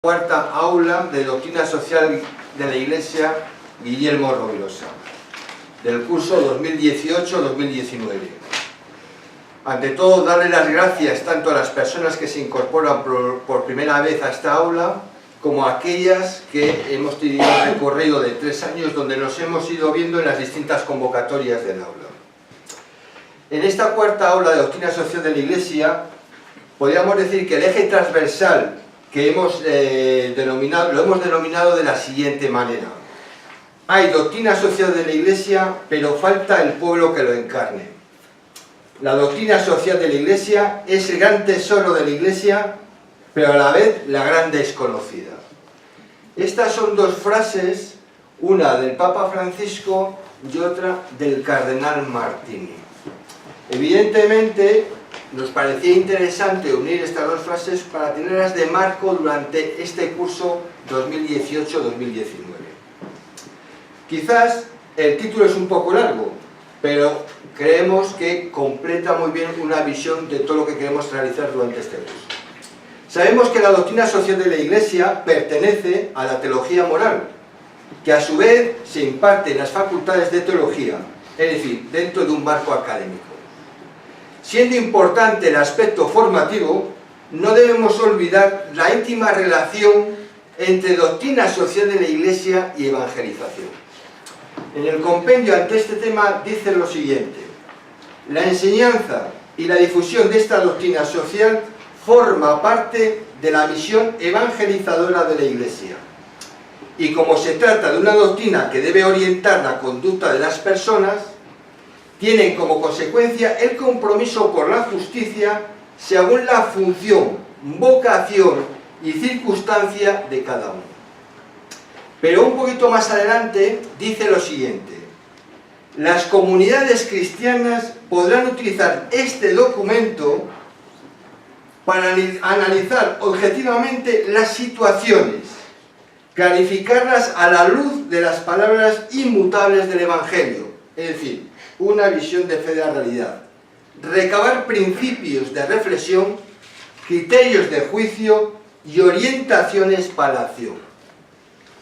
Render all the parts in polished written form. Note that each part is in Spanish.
Cuarta aula de Doctrina Social de la Iglesia Guillermo Rovirosa, del curso 2018-2019. Ante todo, darle las gracias tanto a las personas que se incorporan por primera vez a esta aula, como a aquellas que hemos tenido un recorrido de 3 años donde nos hemos ido viendo en las distintas convocatorias del aula. En esta cuarta aula de Doctrina Social de la Iglesia, podríamos decir que el eje transversal que lo hemos denominado de la siguiente manera: hay doctrina social de la Iglesia, pero falta el pueblo que lo encarne. La doctrina social de la Iglesia es el gran tesoro de la Iglesia, pero a la vez la gran desconocida. Estas son dos frases, una del Papa Francisco y otra del Cardenal Martini. Evidentemente, nos parecía interesante unir estas dos frases para tenerlas de marco durante este curso 2018-2019. Quizás el título es un poco largo, pero creemos que completa muy bien una visión de todo lo que queremos realizar durante este curso. Sabemos que la doctrina social de la Iglesia pertenece a la teología moral, que a su vez se imparte en las facultades de teología, es decir, dentro de un marco académico. Siendo importante el aspecto formativo, no debemos olvidar la íntima relación entre doctrina social de la Iglesia y evangelización. En el compendio ante este tema dice lo siguiente: la enseñanza y la difusión de esta doctrina social forma parte de la misión evangelizadora de la Iglesia. Y como se trata de una doctrina que debe orientar la conducta de las personas, tienen como consecuencia el compromiso por la justicia según la función, vocación y circunstancia de cada uno. Pero un poquito más adelante dice lo siguiente: las comunidades cristianas podrán utilizar este documento para analizar objetivamente las situaciones, clarificarlas a la luz de las palabras inmutables del Evangelio, es decir, una visión de fe de la realidad, recabar principios de reflexión, criterios de juicio y orientaciones para la acción.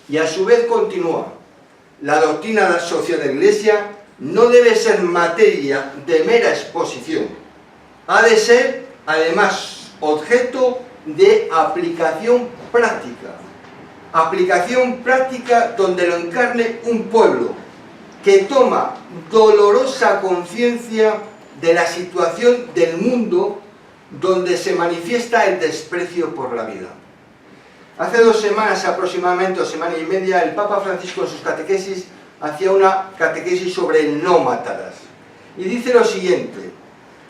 Y a su vez continúa: la doctrina social de la Iglesia no debe ser materia de mera exposición, ha de ser además objeto de aplicación práctica donde lo encarne un pueblo que toma dolorosa conciencia de la situación del mundo donde se manifiesta el desprecio por la vida. Hace 2 semanas aproximadamente, o semana y media, el Papa Francisco en sus catequesis hacía una catequesis sobre el no matarás. Y dice lo siguiente: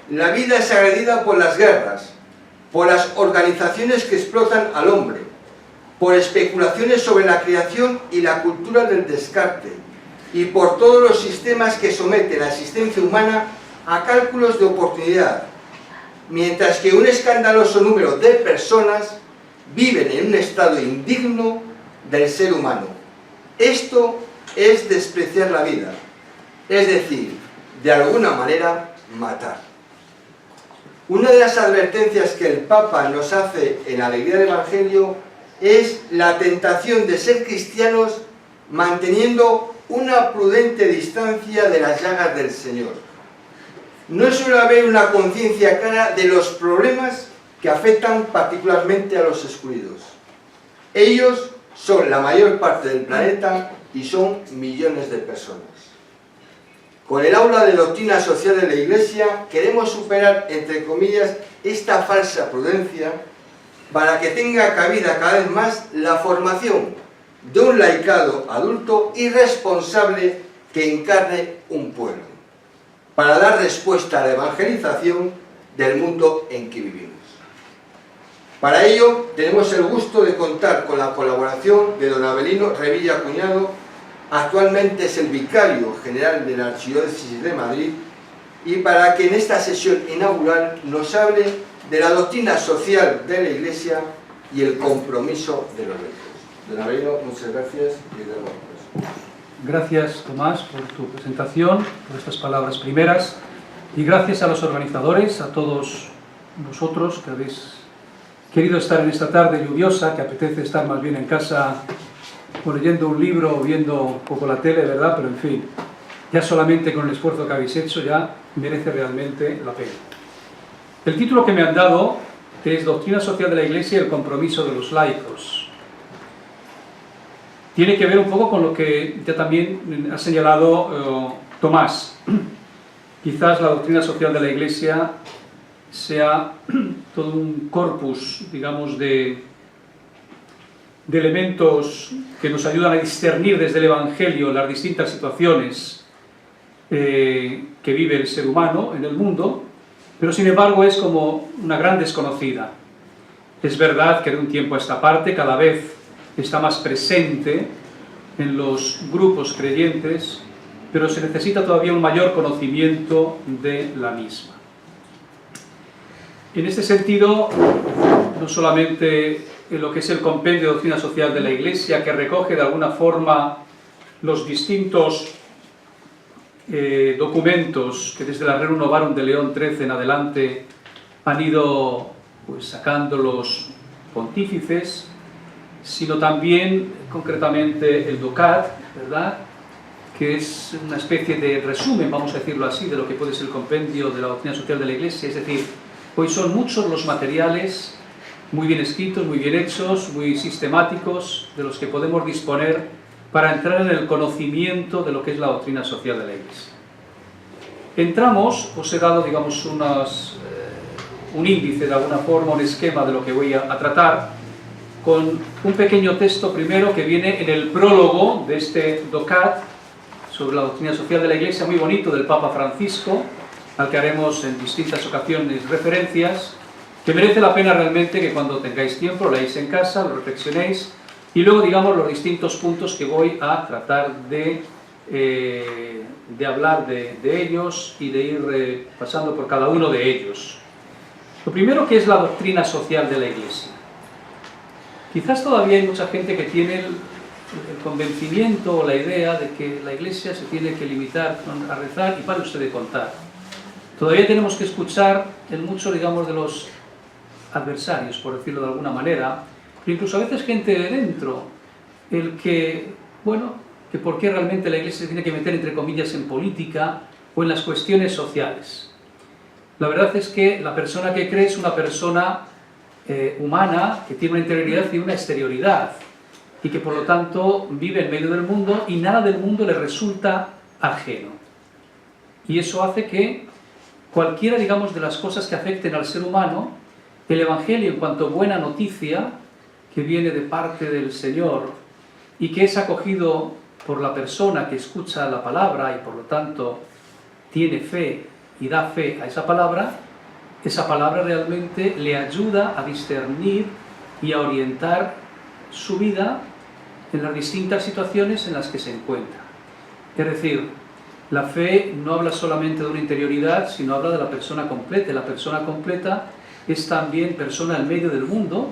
la vida es agredida por las guerras, por las organizaciones que explotan al hombre, por especulaciones sobre la creación y la cultura del descarte, y por todos los sistemas que someten la existencia humana a cálculos de oportunidad, mientras que un escandaloso número de personas viven en un estado indigno del ser humano. Esto es despreciar la vida, es decir, de alguna manera matar. Una de las advertencias que el Papa nos hace en la Alegría del Evangelio es la tentación de ser cristianos manteniendo una prudente distancia de las llagas del Señor. No suele haber una conciencia clara de los problemas que afectan particularmente a los excluidos. Ellos son la mayor parte del planeta y son millones de personas. Con el aula de doctrina social de la Iglesia queremos superar, entre comillas, esta falsa prudencia para que tenga cabida cada vez más la formación de un laicado adulto y responsable que encarne un pueblo, para dar respuesta a la evangelización del mundo en que vivimos. Para ello tenemos el gusto de contar con la colaboración de don Avelino Revilla Cuñado, actualmente es el vicario general de la Archidiócesis de Madrid, y para que en esta sesión inaugural nos hable de la doctrina social de la Iglesia y el compromiso de los laicos. Don Avelino, muchas gracias y le damos paso. Gracias, Tomás, por tu presentación, por estas palabras primeras, y gracias a los organizadores, a todos vosotros que habéis querido estar en esta tarde lluviosa, que apetece estar más bien en casa o leyendo un libro o viendo un poco la tele, ¿verdad? Pero en fin, ya solamente con el esfuerzo que habéis hecho ya merece realmente la pena. El título que me han dado es Doctrina Social de la Iglesia y el compromiso de los laicos. Tiene que ver un poco con lo que ya también ha señalado Tomás. Quizás la doctrina social de la Iglesia sea todo un corpus, digamos, de elementos que nos ayudan a discernir desde el Evangelio las distintas situaciones que vive el ser humano en el mundo, pero sin embargo es como una gran desconocida. Es verdad que de un tiempo a esta parte cada vez está más presente en los grupos creyentes, pero se necesita todavía un mayor conocimiento de la misma. En este sentido, no solamente en lo que es el compendio de doctrina social de la Iglesia, que recoge de alguna forma los distintos documentos que desde la Rerum Novarum de León XIII en adelante han ido sacando los pontífices, sino también concretamente el DOCAT, ¿verdad?, que es una especie de resumen, vamos a decirlo así, de lo que puede ser el compendio de la doctrina social de la Iglesia. Es decir, hoy son muchos los materiales muy bien escritos, muy bien hechos, muy sistemáticos, de los que podemos disponer para entrar en el conocimiento de lo que es la doctrina social de la Iglesia. Entramos, os he dado, digamos, un índice de alguna forma, un esquema de lo que voy a tratar, con un pequeño texto primero que viene en el prólogo de este DOCAT sobre la doctrina social de la Iglesia, muy bonito, del Papa Francisco, al que haremos en distintas ocasiones referencias, que merece la pena realmente que cuando tengáis tiempo lo leáis en casa, lo reflexionéis, y luego digamos los distintos puntos que voy a tratar de hablar de ellos y de ir pasando por cada uno de ellos. Lo primero, que es la doctrina social de la Iglesia. Quizás todavía hay mucha gente que tiene el convencimiento o la idea de que la Iglesia se tiene que limitar a rezar y pare usted de contar. Todavía tenemos que escuchar en mucho, digamos, de los adversarios, por decirlo de alguna manera, pero incluso a veces gente de dentro, el que, bueno, que por qué realmente la Iglesia se tiene que meter, entre comillas, en política o en las cuestiones sociales. La verdad es que la persona que cree es una persona humana, que tiene una interioridad y una exterioridad, y que por lo tanto vive en medio del mundo y nada del mundo le resulta ajeno. Y eso hace que cualquiera, digamos, de las cosas que afecten al ser humano, el Evangelio, en cuanto buena noticia que viene de parte del Señor y que es acogido por la persona que escucha la palabra y por lo tanto tiene fe y da fe a esa palabra realmente le ayuda a discernir y a orientar su vida en las distintas situaciones en las que se encuentra. Es decir, la fe no habla solamente de una interioridad, sino habla de la persona completa. La persona completa es también persona en medio del mundo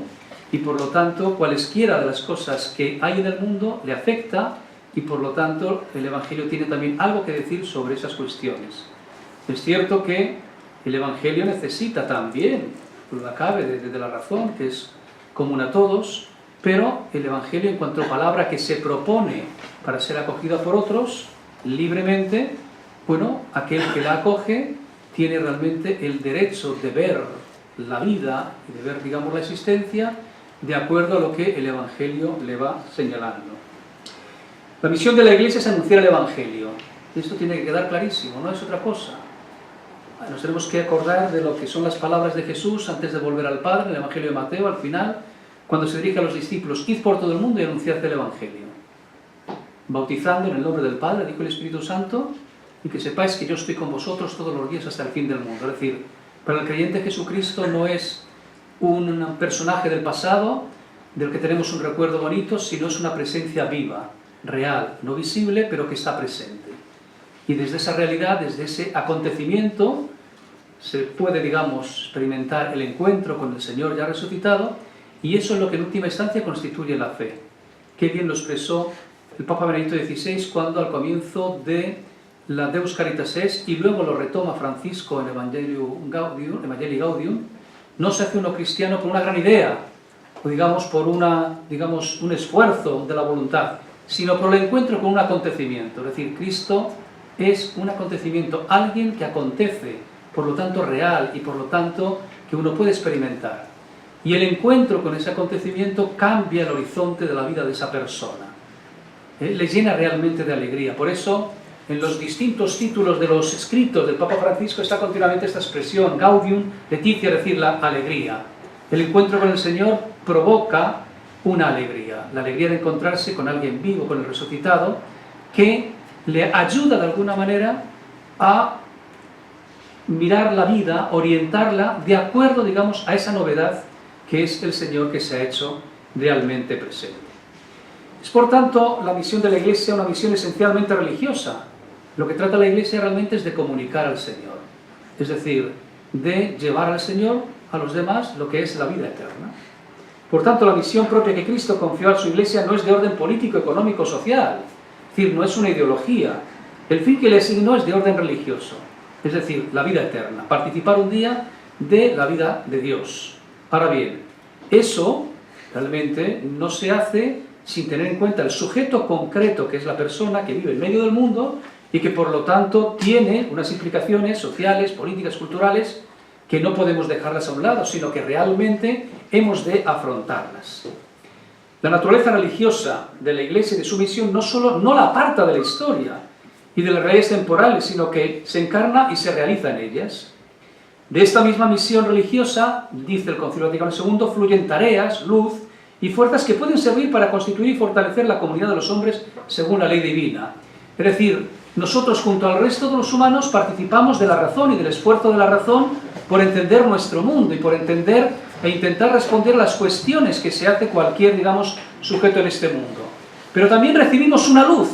y por lo tanto cualesquiera de las cosas que hay en el mundo le afecta y por lo tanto el Evangelio tiene también algo que decir sobre esas cuestiones. Es cierto que el Evangelio necesita también, duda cabe, desde la razón, que es común a todos, pero el Evangelio, en cuanto a palabra que se propone para ser acogida por otros libremente, bueno, aquel que la acoge tiene realmente el derecho de ver la vida y de ver, digamos, la existencia de acuerdo a lo que el Evangelio le va señalando. La misión de la Iglesia es anunciar el Evangelio. Esto tiene que quedar clarísimo, no es otra cosa. Nos tenemos que acordar de lo que son las palabras de Jesús antes de volver al Padre, en el Evangelio de Mateo, al final, cuando se dirige a los discípulos: id por todo el mundo y anunciad el Evangelio, bautizando en el nombre del Padre, dijo el Espíritu Santo, y que sepáis que yo estoy con vosotros todos los días hasta el fin del mundo. Es decir, para el creyente Jesucristo no es un personaje del pasado del que tenemos un recuerdo bonito, sino es una presencia viva, real, no visible, pero que está presente. Y desde esa realidad, desde ese acontecimiento, se puede, digamos, experimentar el encuentro con el Señor ya resucitado, y eso es lo que en última instancia constituye la fe. Qué bien lo expresó el Papa Benedicto XVI cuando al comienzo de la Deus Caritas Est, y luego lo retoma Francisco en Evangelii Gaudium, no se hace uno cristiano por una gran idea, o digamos por un esfuerzo de la voluntad, sino por el encuentro con un acontecimiento. Es decir, Cristo es un acontecimiento, alguien que acontece, por lo tanto real y por lo tanto que uno puede experimentar. Y el encuentro con ese acontecimiento cambia el horizonte de la vida de esa persona. Le llena realmente de alegría. Por eso, en los distintos títulos de los escritos del Papa Francisco está continuamente esta expresión, Gaudium Laetitia, es decir, la alegría. El encuentro con el Señor provoca una alegría, la alegría de encontrarse con alguien vivo, con el resucitado, que le ayuda de alguna manera a mirar la vida, orientarla de acuerdo, digamos, a esa novedad que es el Señor que se ha hecho realmente presente. Es, por tanto, la misión de la Iglesia una misión esencialmente religiosa. Lo que trata la Iglesia realmente es de comunicar al Señor, es decir, de llevar al Señor a los demás lo que es la vida eterna. Por tanto, la misión propia que Cristo confió a su Iglesia no es de orden político, económico, social, es decir, no es una ideología. El fin que le asignó es de orden religioso, es decir, la vida eterna, participar un día de la vida de Dios. Ahora bien, eso realmente no se hace sin tener en cuenta el sujeto concreto, que es la persona que vive en medio del mundo y que por lo tanto tiene unas implicaciones sociales, políticas, culturales, que no podemos dejarlas a un lado, sino que realmente hemos de afrontarlas. La naturaleza religiosa de la Iglesia y de su misión no solo no la aparta de la historia y de las realidades temporales, sino que se encarna y se realiza en ellas. De esta misma misión religiosa, dice el Concilio Vaticano II, fluyen tareas, luz y fuerzas que pueden servir para constituir y fortalecer la comunidad de los hombres según la ley divina. Es decir, nosotros junto al resto de los humanos participamos de la razón y del esfuerzo de la razón por entender nuestro mundo y por entender e intentar responder a las cuestiones que se hace cualquier, digamos, sujeto en este mundo. Pero también recibimos una luz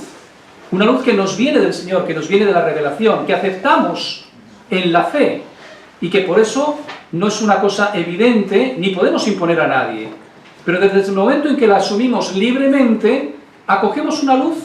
que nos viene del Señor, que nos viene de la revelación, que aceptamos en la fe y que por eso no es una cosa evidente ni podemos imponer a nadie. Pero desde el momento en que la asumimos libremente, acogemos una luz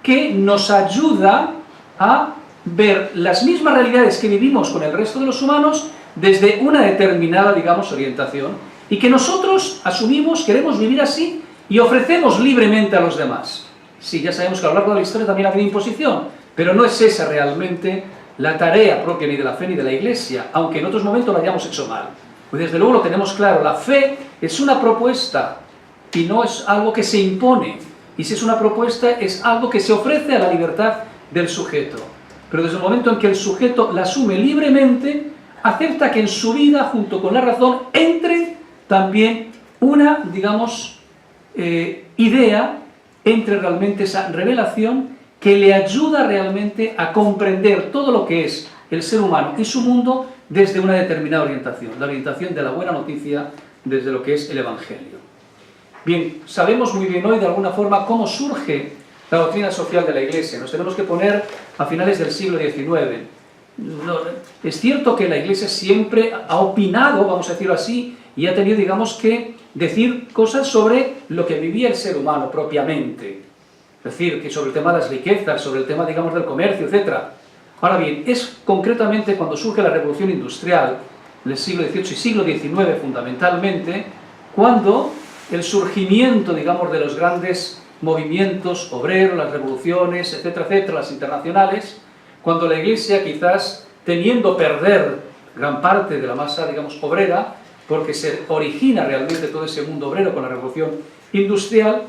que nos ayuda a ver las mismas realidades que vivimos con el resto de los humanos desde una determinada, digamos, orientación, y que nosotros asumimos, queremos vivir así y ofrecemos libremente a los demás. Sí, ya sabemos que a lo largo de la historia también ha habido imposición, pero no es esa realmente la tarea propia ni de la fe ni de la Iglesia, aunque en otros momentos lo hayamos hecho mal. Pues desde luego lo tenemos claro, la fe es una propuesta y no es algo que se impone, y si es una propuesta es algo que se ofrece a la libertad del sujeto. Pero desde el momento en que el sujeto la asume libremente, acepta que en su vida, junto con la razón, entre también una, digamos, idea, entre realmente esa revelación que le ayuda realmente a comprender todo lo que es el ser humano y su mundo desde una determinada orientación, la orientación de la buena noticia desde lo que es el Evangelio. Bien, sabemos muy bien hoy de alguna forma cómo surge la doctrina social de la Iglesia. Nos tenemos que poner a finales del siglo XIX. No, es cierto que la Iglesia siempre ha opinado, vamos a decirlo así, y ha tenido, digamos, que decir cosas sobre lo que vivía el ser humano propiamente. Es decir, que sobre el tema de las riquezas, sobre el tema, digamos, del comercio, etc. Ahora bien, es concretamente cuando surge la Revolución Industrial, del siglo XVIII y siglo XIX fundamentalmente, cuando el surgimiento, digamos, de los grandes movimientos obreros, las revoluciones, etcétera, etcétera, las internacionales, cuando la Iglesia, quizás teniendo perder gran parte de la masa, digamos, obrera, porque se origina realmente todo ese mundo obrero con la Revolución Industrial,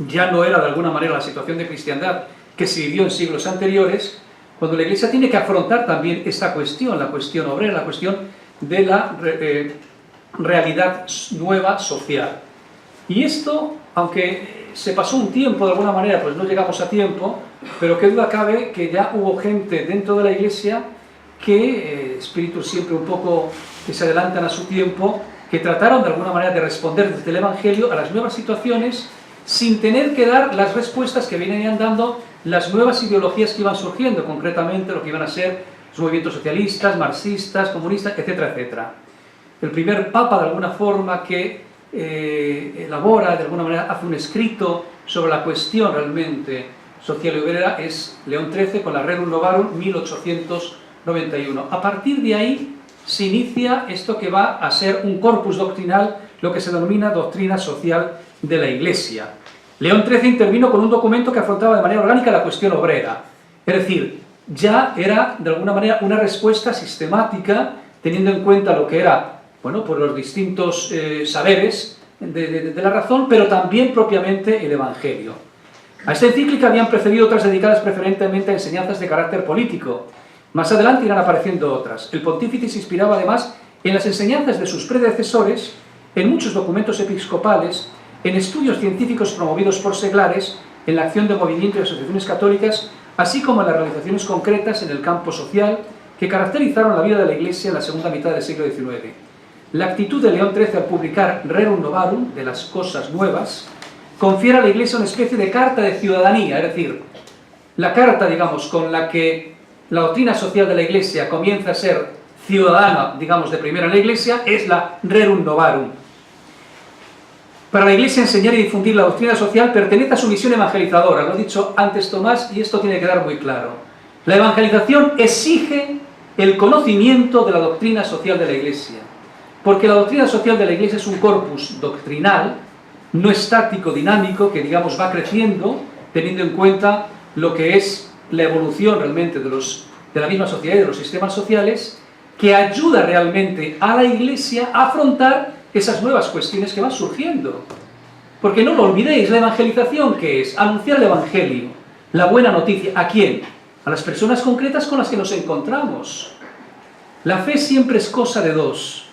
ya no era de alguna manera la situación de cristiandad que se vivió en siglos anteriores, cuando la Iglesia tiene que afrontar también esta cuestión, la cuestión obrera, la cuestión de la realidad nueva social. Y esto, aunque se pasó un tiempo de alguna manera, pues no llegamos a tiempo, pero qué duda cabe que ya hubo gente dentro de la Iglesia que, espíritus siempre un poco que se adelantan a su tiempo, que trataron de alguna manera de responder desde el Evangelio a las nuevas situaciones sin tener que dar las respuestas que venían dando las nuevas ideologías que iban surgiendo, concretamente lo que iban a ser los movimientos socialistas, marxistas, comunistas, etcétera, etcétera. El primer papa, de alguna forma, que elabora, de alguna manera, hace un escrito sobre la cuestión realmente social y obrera es León XIII con la Rerum Novarum 1891. A partir de ahí se inicia esto que va a ser un corpus doctrinal, lo que se denomina doctrina social de la Iglesia. León XIII intervino con un documento que afrontaba de manera orgánica la cuestión obrera. Es decir, ya era de alguna manera una respuesta sistemática, teniendo en cuenta lo que era, bueno, por los distintos saberes de la razón, pero también propiamente el Evangelio. A esta encíclica habían precedido otras dedicadas preferentemente a enseñanzas de carácter político. Más adelante irán apareciendo otras. El pontífice se inspiraba además en las enseñanzas de sus predecesores, en muchos documentos episcopales, en estudios científicos promovidos por seglares, en la acción de movimientos y asociaciones católicas, así como en las realizaciones concretas en el campo social que caracterizaron la vida de la Iglesia en la segunda mitad del siglo XIX. La actitud de León XIII al publicar Rerum Novarum, de las cosas nuevas, confiere a la Iglesia una especie de carta de ciudadanía, es decir, la carta, digamos, con la que la doctrina social de la Iglesia comienza a ser ciudadana, digamos, de primera en la Iglesia, es la Rerum Novarum. Para la Iglesia, enseñar y difundir la doctrina social pertenece a su misión evangelizadora, lo ha dicho antes Tomás, y esto tiene que quedar muy claro. La evangelización exige el conocimiento de la doctrina social de la Iglesia, porque la doctrina social de la Iglesia es un corpus doctrinal, no estático, dinámico, que digamos va creciendo, teniendo en cuenta lo que es la evolución realmente de la misma sociedad y de los sistemas sociales, que ayuda realmente a la Iglesia a afrontar esas nuevas cuestiones que van surgiendo. Porque no lo olvidéis, la evangelización, ¿qué es? Anunciar el Evangelio, la buena noticia. ¿A quién? A las personas concretas con las que nos encontramos. La fe siempre es cosa de dos.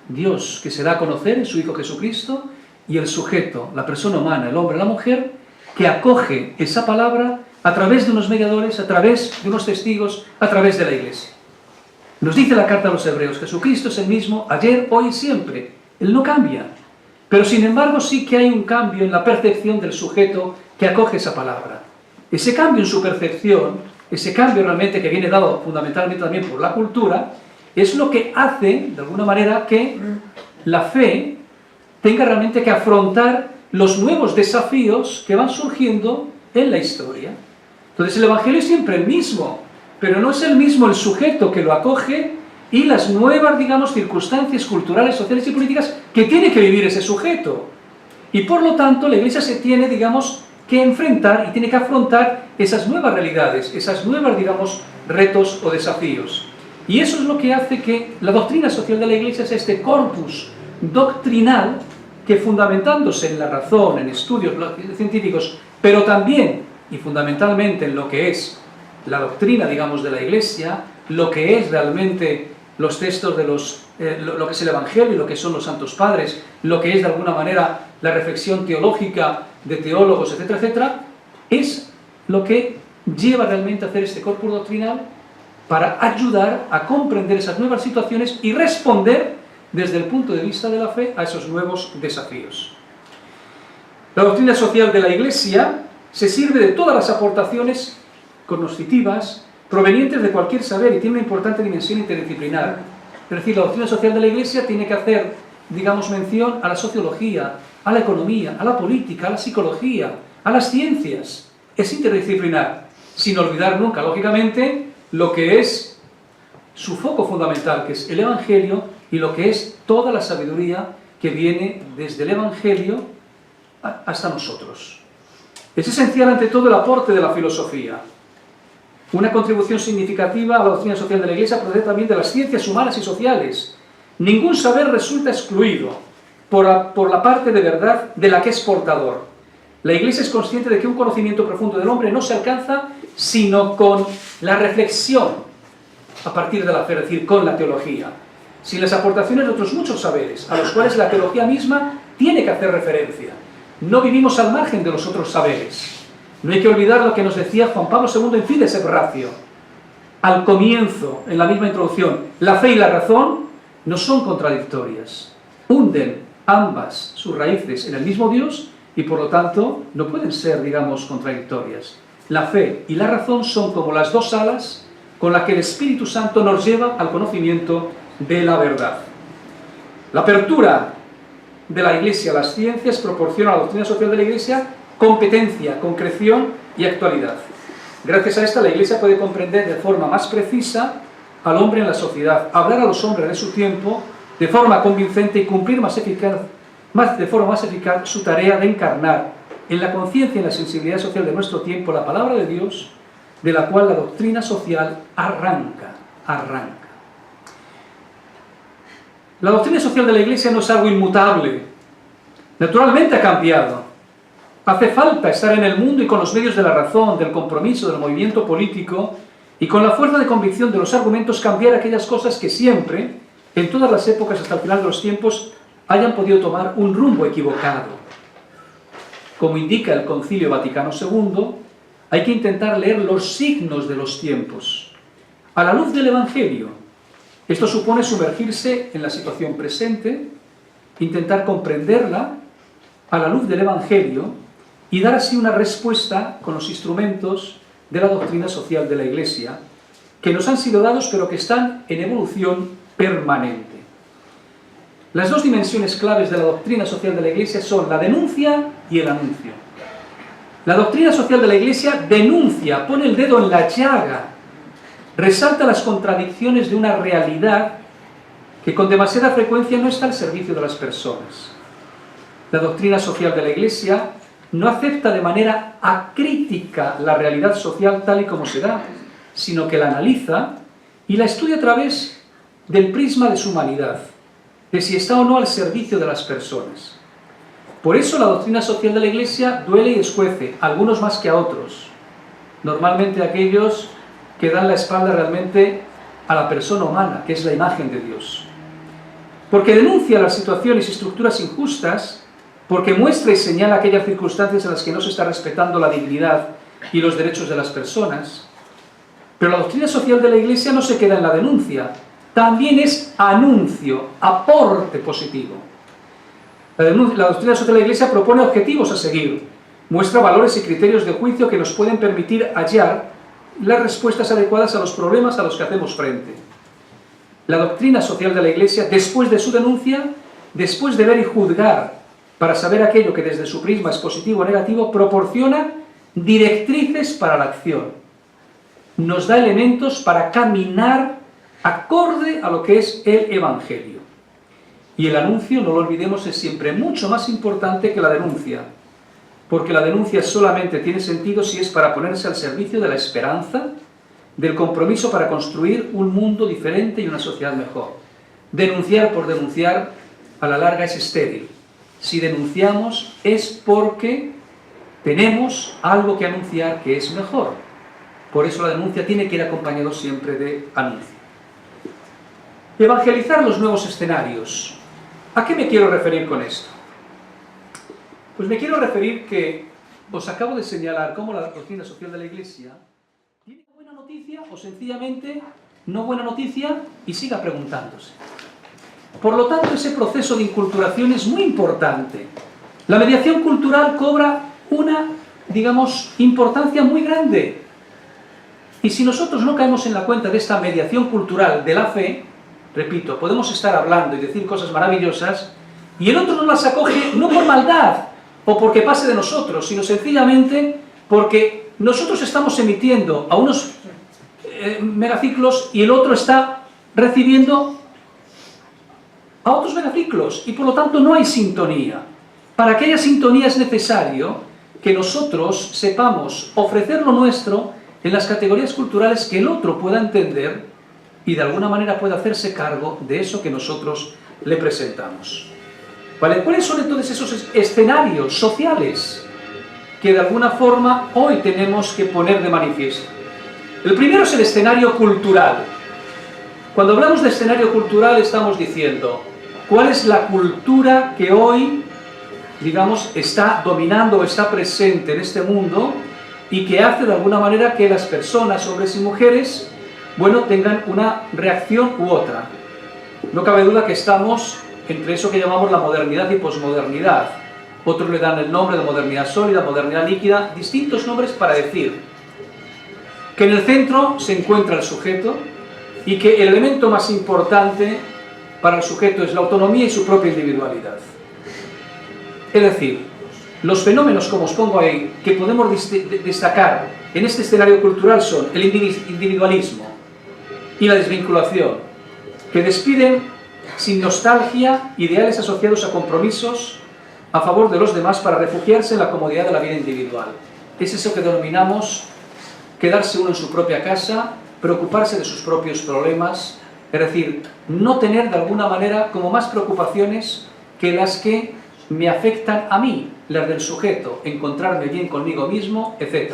Dios, que se da a conocer en su Hijo Jesucristo, y el sujeto, la persona humana, el hombre, la mujer, que acoge esa palabra a través de unos mediadores, a través de unos testigos, a través de la Iglesia. Nos dice la carta a los Hebreos, Jesucristo es el mismo ayer, hoy y siempre. Él no cambia. Pero sin embargo sí que hay un cambio en la percepción del sujeto que acoge esa palabra. Ese cambio en su percepción, ese cambio realmente que viene dado fundamentalmente también por la cultura, es lo que hace, de alguna manera, que la fe tenga realmente que afrontar los nuevos desafíos que van surgiendo en la historia. Entonces el Evangelio es siempre el mismo, pero no es el mismo el sujeto que lo acoge y las nuevas, digamos, circunstancias culturales, sociales y políticas que tiene que vivir ese sujeto. Y por lo tanto la Iglesia se tiene, digamos, que enfrentar y tiene que afrontar esas nuevas realidades, esas nuevas, digamos, retos o desafíos. Y eso es lo que hace que la doctrina social de la Iglesia sea este corpus doctrinal que, fundamentándose en la razón, en estudios científicos, pero también y fundamentalmente en lo que es la doctrina, digamos, de la Iglesia, lo que es realmente los textos de lo que es el Evangelio y lo que son los Santos Padres, lo que es de alguna manera la reflexión teológica de teólogos, etcétera, etcétera, es lo que lleva realmente a hacer este corpus doctrinal para ayudar a comprender esas nuevas situaciones y responder desde el punto de vista de la fe a esos nuevos desafíos. La doctrina social de la Iglesia se sirve de todas las aportaciones cognoscitivas provenientes de cualquier saber y tiene una importante dimensión interdisciplinar. Es decir, la doctrina social de la Iglesia tiene que hacer, digamos, mención a la sociología, a la economía, a la política, a la psicología, a las ciencias. Es interdisciplinar, sin olvidar nunca, lógicamente, lo que es su foco fundamental, que es el Evangelio, y lo que es toda la sabiduría que viene desde el Evangelio hasta nosotros. Es esencial ante todo el aporte de la filosofía. Una contribución significativa a la doctrina social de la Iglesia procede también de las ciencias humanas y sociales. Ningún saber resulta excluido por la parte de verdad de la que es portador. La Iglesia es consciente de que un conocimiento profundo del hombre no se alcanza sino con la reflexión a partir de la fe, es decir, con la teología, sin las aportaciones de otros muchos saberes, a los cuales la teología misma tiene que hacer referencia. No vivimos al margen de los otros saberes. No hay que olvidar lo que nos decía Juan Pablo II en Fides et Ratio. Al comienzo, en la misma introducción, la fe y la razón no son contradictorias. Hunden ambas sus raíces en el mismo Dios y por lo tanto no pueden ser, digamos, contradictorias. La fe y la razón son como las dos alas con las que el Espíritu Santo nos lleva al conocimiento de la verdad. La apertura de la Iglesia a las ciencias proporciona a la doctrina social de la Iglesia competencia, concreción y actualidad. Gracias a esta, la Iglesia puede comprender de forma más precisa al hombre en la sociedad, hablar a los hombres de su tiempo de forma convincente y cumplir de forma más eficaz su tarea de encarnar en la conciencia y en la sensibilidad social de nuestro tiempo la palabra de Dios, de la cual la doctrina social arranca. La doctrina social de la Iglesia no es algo inmutable. Naturalmente ha cambiado. Hace falta estar en el mundo y con los medios de la razón, del compromiso, del movimiento político y con la fuerza de convicción de los argumentos cambiar aquellas cosas que siempre, en todas las épocas hasta el final de los tiempos, hayan podido tomar un rumbo equivocado. Como indica el Concilio Vaticano II, hay que intentar leer los signos de los tiempos a la luz del Evangelio. Esto supone sumergirse en la situación presente, intentar comprenderla a la luz del Evangelio y dar así una respuesta con los instrumentos de la doctrina social de la Iglesia, que nos han sido dados pero que están en evolución permanente. Las dos dimensiones claves de la doctrina social de la Iglesia son la denuncia y el anuncio. La doctrina social de la Iglesia denuncia, pone el dedo en la llaga, resalta las contradicciones de una realidad que con demasiada frecuencia no está al servicio de las personas. La doctrina social de la Iglesia no acepta de manera acrítica la realidad social tal y como se da, sino que la analiza y la estudia a través del prisma de su humanidad, de si está o no al servicio de las personas. Por eso la doctrina social de la Iglesia duele y escuece, a algunos más que a otros, normalmente a aquellos que dan la espalda realmente a la persona humana, que es la imagen de Dios. Porque denuncia las situaciones y estructuras injustas, porque muestra y señala aquellas circunstancias en las que no se está respetando la dignidad y los derechos de las personas. Pero la doctrina social de la Iglesia no se queda en la denuncia, también es anuncio, aporte positivo. La doctrina social de la Iglesia propone objetivos a seguir, muestra valores y criterios de juicio que nos pueden permitir hallar las respuestas adecuadas a los problemas a los que hacemos frente. La doctrina social de la Iglesia, después de su denuncia, después de ver y juzgar para saber aquello que desde su prisma es positivo o negativo, proporciona directrices para la acción. Nos da elementos para caminar acorde a lo que es el Evangelio. Y el anuncio, no lo olvidemos, es siempre mucho más importante que la denuncia, porque la denuncia solamente tiene sentido si es para ponerse al servicio de la esperanza, del compromiso para construir un mundo diferente y una sociedad mejor. Denunciar por denunciar, a la larga es estéril. Si denunciamos es porque tenemos algo que anunciar que es mejor. Por eso la denuncia tiene que ir acompañado siempre de anuncio. Evangelizar los nuevos escenarios. ¿A qué me quiero referir con esto? Pues me quiero referir que os acabo de señalar cómo la doctrina social de la Iglesia tiene buena noticia o sencillamente no buena noticia y siga preguntándose. Por lo tanto, ese proceso de inculturación es muy importante. La mediación cultural cobra una, digamos, importancia muy grande. Y si nosotros no caemos en la cuenta de esta mediación cultural de la fe, repito, podemos estar hablando y decir cosas maravillosas y el otro no las acoge no por maldad o porque pase de nosotros, sino sencillamente porque nosotros estamos emitiendo a unos megaciclos y el otro está recibiendo a otros megaciclos y por lo tanto no hay sintonía. Para que haya sintonía es necesario que nosotros sepamos ofrecer lo nuestro en las categorías culturales que el otro pueda entender y de alguna manera pueda hacerse cargo de eso que nosotros le presentamos. ¿Vale? ¿Cuáles son entonces esos escenarios sociales que de alguna forma hoy tenemos que poner de manifiesto? El primero es el escenario cultural. Cuando hablamos de escenario cultural estamos diciendo cuál es la cultura que hoy, digamos, está dominando o está presente en este mundo y que hace de alguna manera que las personas, hombres y mujeres, bueno, tengan una reacción u otra. No cabe duda que estamos entre eso que llamamos la modernidad y posmodernidad. Otros le dan el nombre de modernidad sólida, modernidad líquida, distintos nombres para decir que en el centro se encuentra el sujeto y que el elemento más importante para el sujeto es la autonomía y su propia individualidad. Es decir, los fenómenos, como os pongo ahí, que podemos destacar en este escenario cultural son el individualismo, y la desvinculación, que despiden sin nostalgia ideales asociados a compromisos a favor de los demás para refugiarse en la comodidad de la vida individual. Es eso que denominamos quedarse uno en su propia casa, preocuparse de sus propios problemas, es decir, no tener de alguna manera como más preocupaciones que las que me afectan a mí, las del sujeto, encontrarme bien conmigo mismo, etc.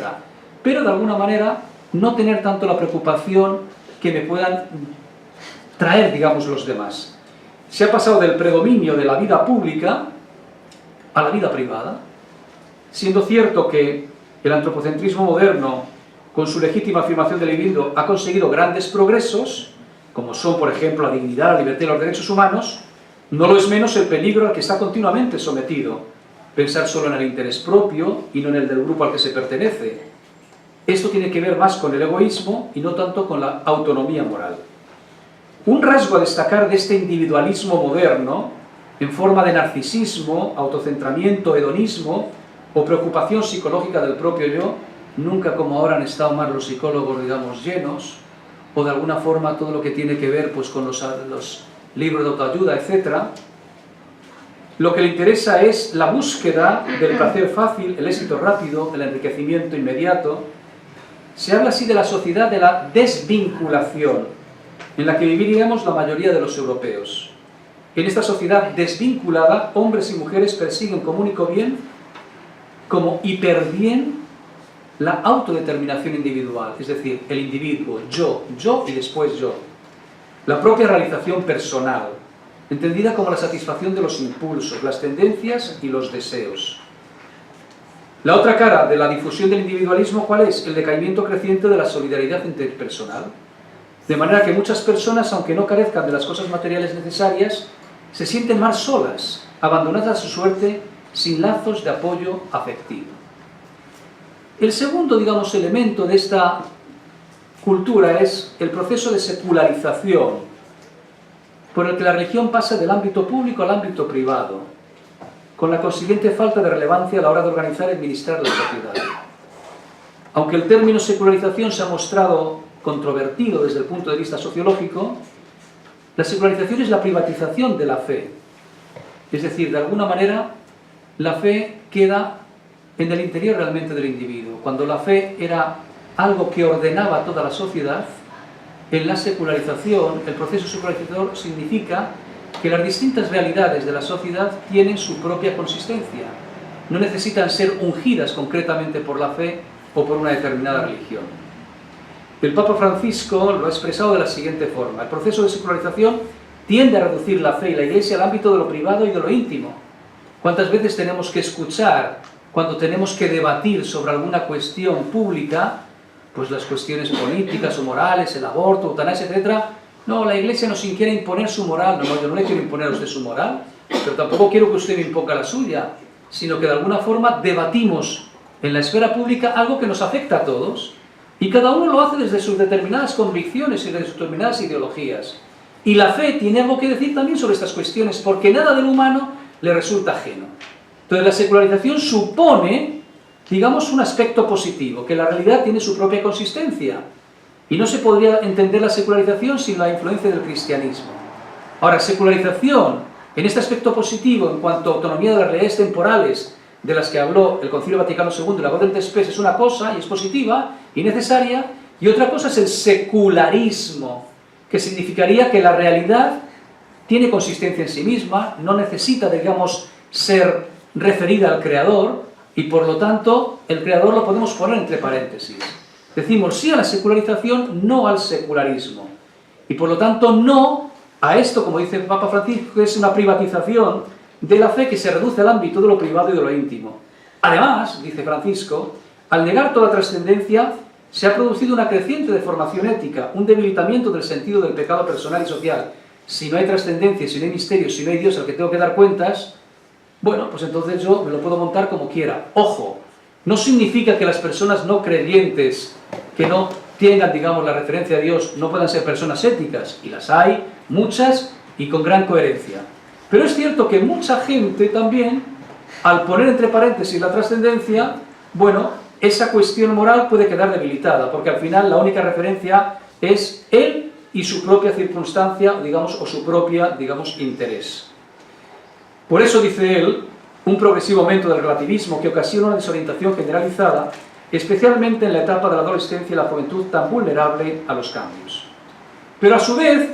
Pero de alguna manera no tener tanto la preocupación que me puedan traer, digamos, los demás. Se ha pasado del predominio de la vida pública a la vida privada, siendo cierto que el antropocentrismo moderno, con su legítima afirmación del individuo, ha conseguido grandes progresos, como son, por ejemplo, la dignidad, la libertad y los derechos humanos, no lo es menos el peligro al que está continuamente sometido, pensar solo en el interés propio y no en el del grupo al que se pertenece. Esto tiene que ver más con el egoísmo y no tanto con la autonomía moral. Un rasgo a destacar de este individualismo moderno, en forma de narcisismo, autocentramiento, hedonismo o preocupación psicológica del propio yo, nunca como ahora han estado más los psicólogos, digamos, llenos, o de alguna forma todo lo que tiene que ver pues, con los libros de autoayuda, etc. Lo que le interesa es la búsqueda del placer fácil, el éxito rápido, el enriquecimiento inmediato. Se habla así de la sociedad de la desvinculación, en la que viviríamos la mayoría de los europeos. En esta sociedad desvinculada, hombres y mujeres persiguen como único bien, como hiperbien, la autodeterminación individual, es decir, el individuo, yo y después yo. La propia realización personal, entendida como la satisfacción de los impulsos, las tendencias y los deseos. La otra cara de la difusión del individualismo, ¿cuál es? El decaimiento creciente de la solidaridad interpersonal. De manera que muchas personas, aunque no carezcan de las cosas materiales necesarias, se sienten más solas, abandonadas a su suerte, sin lazos de apoyo afectivo. El segundo, digamos, elemento de esta cultura es el proceso de secularización, por el que la religión pasa del ámbito público al ámbito privado, con la consiguiente falta de relevancia a la hora de organizar y administrar la sociedad. Aunque el término secularización se ha mostrado controvertido desde el punto de vista sociológico, la secularización es la privatización de la fe. Es decir, de alguna manera, la fe queda en el interior realmente del individuo. Cuando la fe era algo que ordenaba a toda la sociedad, en la secularización, el proceso secularizador significa que las distintas realidades de la sociedad tienen su propia consistencia. No necesitan ser ungidas concretamente por la fe o por una determinada religión. El Papa Francisco lo ha expresado de la siguiente forma: el proceso de secularización tiende a reducir la fe y la Iglesia al ámbito de lo privado y de lo íntimo. ¿Cuántas veces tenemos que escuchar, cuando tenemos que debatir sobre alguna cuestión pública, pues las cuestiones políticas o morales, el aborto, eutanasia, etc.? No, la Iglesia nos quiere imponer su moral. No, yo no le quiero imponer a usted su moral, pero tampoco quiero que usted me imponga la suya, sino que de alguna forma debatimos en la esfera pública algo que nos afecta a todos, y cada uno lo hace desde sus determinadas convicciones y desde sus determinadas ideologías. Y la fe tiene algo que decir también sobre estas cuestiones, porque nada del humano le resulta ajeno. Entonces la secularización supone, digamos, un aspecto positivo, que la realidad tiene su propia consistencia, y no se podría entender la secularización sin la influencia del cristianismo. Ahora, secularización, en este aspecto positivo, en cuanto a autonomía de las realidades temporales, de las que habló el Concilio Vaticano II y la Gaudium et Spes, es una cosa y es positiva y necesaria, y otra cosa es el secularismo, que significaría que la realidad tiene consistencia en sí misma, no necesita, digamos, ser referida al Creador, y por lo tanto el Creador lo podemos poner entre paréntesis. Decimos sí a la secularización, no al secularismo, y por lo tanto no a esto, como dice el Papa Francisco, que es una privatización de la fe que se reduce al ámbito de lo privado y de lo íntimo. Además, dice Francisco, al negar toda trascendencia, se ha producido una creciente deformación ética, un debilitamiento del sentido del pecado personal y social. Si no hay trascendencia, si no hay misterio, si no hay Dios al que tengo que dar cuentas, bueno, pues entonces yo me lo puedo montar como quiera. Ojo, no significa que las personas no creyentes, que no tengan, digamos, la referencia a Dios, no puedan ser personas éticas, y las hay, muchas, y con gran coherencia. Pero es cierto que mucha gente también, al poner entre paréntesis la trascendencia, bueno, esa cuestión moral puede quedar debilitada, porque al final la única referencia es él y su propia circunstancia, digamos, o su propia, digamos, interés. Por eso, dice él, un progresivo aumento del relativismo que ocasiona una desorientación generalizada, especialmente en la etapa de la adolescencia y la juventud tan vulnerable a los cambios. Pero a su vez,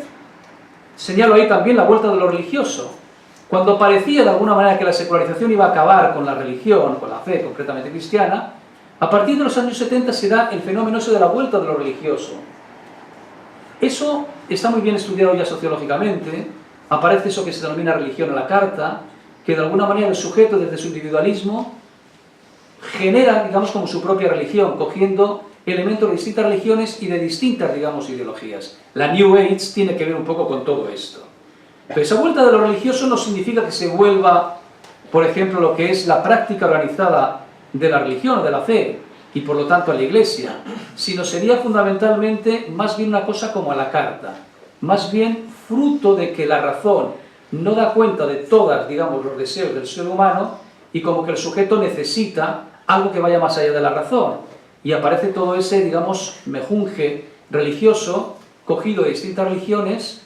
señalo ahí también la vuelta de lo religioso. Cuando parecía de alguna manera que la secularización iba a acabar con la religión, con la fe concretamente cristiana, a partir de los años 70 se da el fenómeno ese de la vuelta de lo religioso. Eso está muy bien estudiado ya sociológicamente, aparece eso que se denomina religión a la carta, que de alguna manera el sujeto desde su individualismo genera, digamos, como su propia religión, cogiendo elementos de distintas religiones y de distintas, digamos, ideologías. La New Age tiene que ver un poco con todo esto. Pero esa vuelta de lo religioso no significa que se vuelva, por ejemplo, lo que es la práctica organizada de la religión, de la fe, y por lo tanto a la Iglesia, sino sería fundamentalmente más bien una cosa como a la carta, más bien fruto de que la razón no da cuenta de todas, digamos, los deseos del ser humano, y como que el sujeto necesita algo que vaya más allá de la razón, y aparece todo ese, digamos, mejunje religioso, cogido de distintas religiones,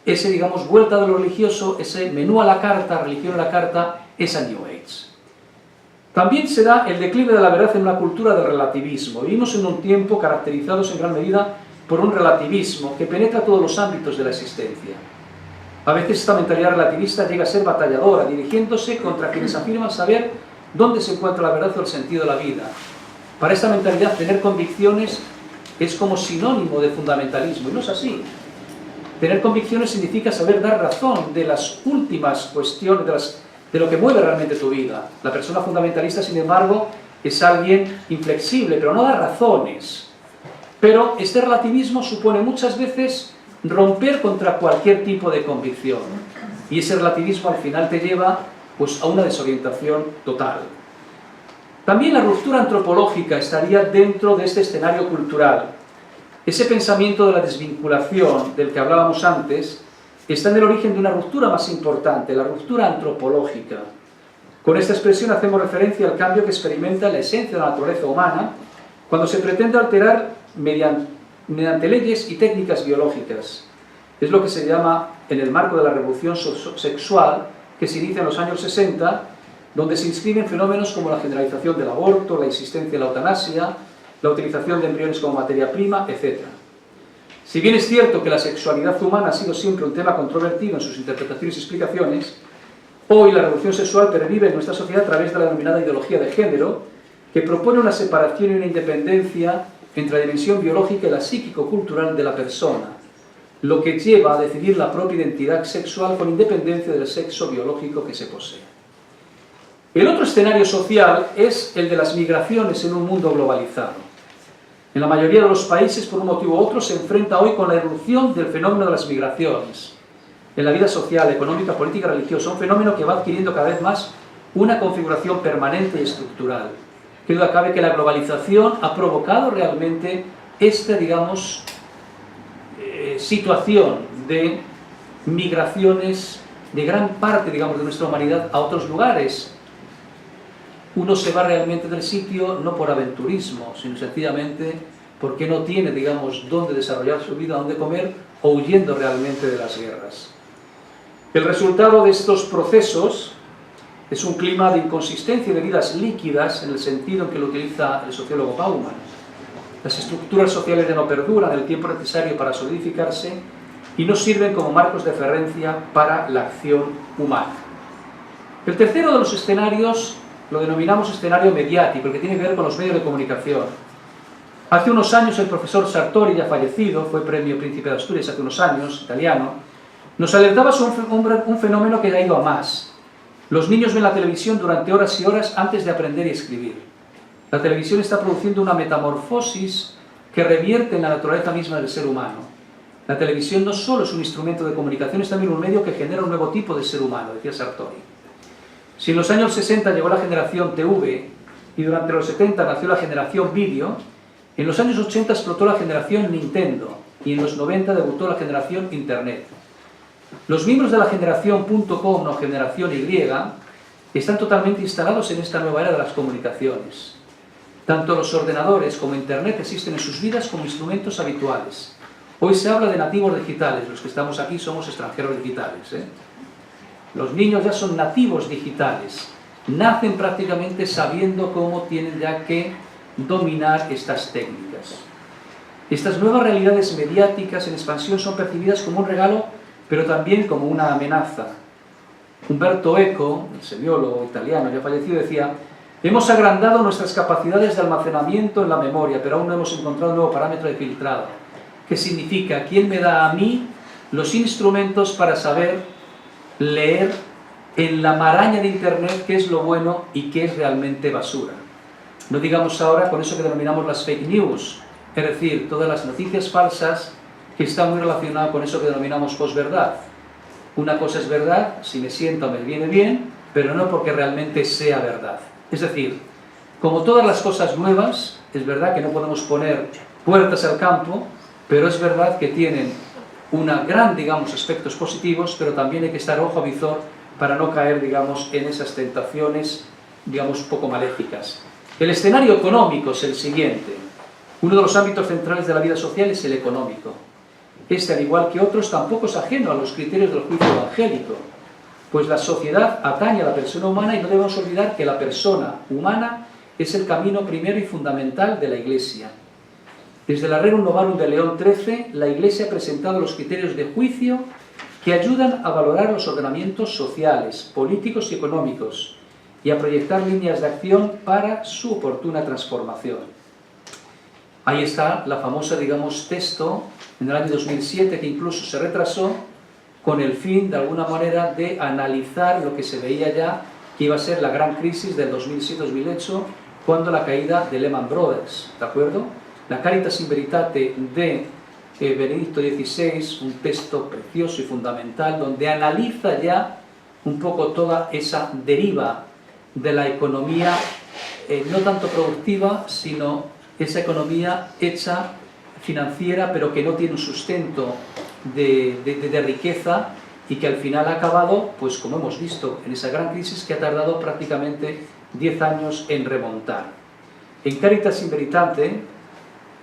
ese, digamos, vuelta de lo religioso, ese menú a la carta, religión a la carta, esa New Age. También se da el declive de la verdad en una cultura del relativismo. Vivimos en un tiempo caracterizados en gran medida por un relativismo que penetra todos los ámbitos de la existencia. A veces esta mentalidad relativista llega a ser batalladora, dirigiéndose contra quienes afirman saber dónde se encuentra la verdad o el sentido de la vida. Para esta mentalidad, tener convicciones es como sinónimo de fundamentalismo, y no es así. Tener convicciones significa saber dar razón de las últimas cuestiones, de lo que mueve realmente tu vida. La persona fundamentalista, sin embargo, es alguien inflexible, pero no da razones. Pero este relativismo supone muchas veces romper contra cualquier tipo de convicción. Y ese relativismo al final te lleva, pues, a una desorientación total. También la ruptura antropológica estaría dentro de este escenario cultural. Ese pensamiento de la desvinculación del que hablábamos antes está en el origen de una ruptura más importante, la ruptura antropológica. Con esta expresión hacemos referencia al cambio que experimenta la esencia de la naturaleza humana cuando se pretende alterar mediante leyes y técnicas biológicas. Es lo que se llama, en el marco de la revolución sexual, que se inicia en los años 60, donde se inscriben fenómenos como la generalización del aborto, la existencia de la eutanasia, la utilización de embriones como materia prima, etc. Si bien es cierto que la sexualidad humana ha sido siempre un tema controvertido en sus interpretaciones y explicaciones, hoy la revolución sexual pervive en nuestra sociedad a través de la denominada ideología de género, que propone una separación y una independencia entre la dimensión biológica y la psíquico-cultural de la persona, lo que lleva a decidir la propia identidad sexual con independencia del sexo biológico que se posee. El otro escenario social es el de las migraciones en un mundo globalizado. En la mayoría de los países, por un motivo u otro, se enfrenta hoy con la irrupción del fenómeno de las migraciones. En la vida social, económica, política, religiosa, un fenómeno que va adquiriendo cada vez más una configuración permanente y estructural. Que duda cabe que la globalización ha provocado realmente esta, digamos, situación de migraciones de gran parte, digamos, de nuestra humanidad a otros lugares. Uno se va realmente del sitio no por aventurismo, sino sencillamente porque no tiene, digamos, dónde desarrollar su vida, dónde comer, o huyendo realmente de las guerras. El resultado de estos procesos es un clima de inconsistencia y de vidas líquidas, en el sentido en que lo utiliza el sociólogo Bauman. Las estructuras sociales ya no perduran el tiempo necesario para solidificarse y no sirven como marcos de referencia para la acción humana. El tercero de los escenarios lo denominamos escenario mediático, el que tiene que ver con los medios de comunicación. Hace unos años el profesor Sartori, ya fallecido, fue premio Príncipe de Asturias hace unos años, italiano, nos alertaba sobre un fenómeno que ha ido a más. Los niños ven la televisión durante horas y horas antes de aprender y escribir. La televisión está produciendo una metamorfosis que revierte en la naturaleza misma del ser humano. La televisión no solo es un instrumento de comunicación, es también un medio que genera un nuevo tipo de ser humano, decía Sartori. Si en los años 60 llegó la generación TV y durante los 70 nació la generación vídeo, en los años 80 explotó la generación Nintendo y en los 90 debutó la generación Internet. Los miembros de la generación .com o generación Y están totalmente instalados en esta nueva era de las comunicaciones. Tanto los ordenadores como Internet existen en sus vidas como instrumentos habituales. Hoy se habla de nativos digitales, los que estamos aquí somos extranjeros digitales, ¿eh? Los niños ya son nativos digitales, nacen prácticamente sabiendo cómo tienen ya que dominar estas técnicas. Estas nuevas realidades mediáticas en expansión son percibidas como un regalo, pero también como una amenaza. Umberto Eco, el semiólogo italiano ya fallecido, decía: hemos agrandado nuestras capacidades de almacenamiento en la memoria, pero aún no hemos encontrado un nuevo parámetro de filtrado. ¿Qué significa? ¿Quién me da a mí los instrumentos para saber leer en la maraña de Internet qué es lo bueno y qué es realmente basura? No digamos ahora con eso que denominamos las fake news, es decir, todas las noticias falsas que están muy relacionadas con eso que denominamos posverdad. Una cosa es verdad si me sienta o me viene bien, pero no porque realmente sea verdad. Es decir, como todas las cosas nuevas, es verdad que no podemos poner puertas al campo, pero es verdad que tienen una gran, digamos, aspectos positivos, pero también hay que estar ojo a visor para no caer, digamos, en esas tentaciones, digamos, poco maléficas. El escenario económico es el siguiente. Uno de los ámbitos centrales de la vida social es el económico. Este, al igual que otros, tampoco es ajeno a los criterios del juicio evangélico, pues la sociedad atañe a la persona humana y no debemos olvidar que la persona humana es el camino primero y fundamental de la Iglesia. Desde la Rerum Novarum de León XIII, la Iglesia ha presentado los criterios de juicio que ayudan a valorar los ordenamientos sociales, políticos y económicos y a proyectar líneas de acción para su oportuna transformación. Ahí está la famosa, digamos, texto en el año 2007 que incluso se retrasó con el fin, de alguna manera, de analizar lo que se veía ya que iba a ser la gran crisis del 2007-2008 cuando la caída de Lehman Brothers, ¿de acuerdo? La Caritas in Veritate de Benedicto XVI, un texto precioso y fundamental, donde analiza ya un poco toda esa deriva de la economía, no tanto productiva, sino esa economía hecha financiera, pero que no tiene un sustento de riqueza y que al final ha acabado, pues como hemos visto, en esa gran crisis que ha tardado prácticamente 10 años en remontar. En Caritas in Veritate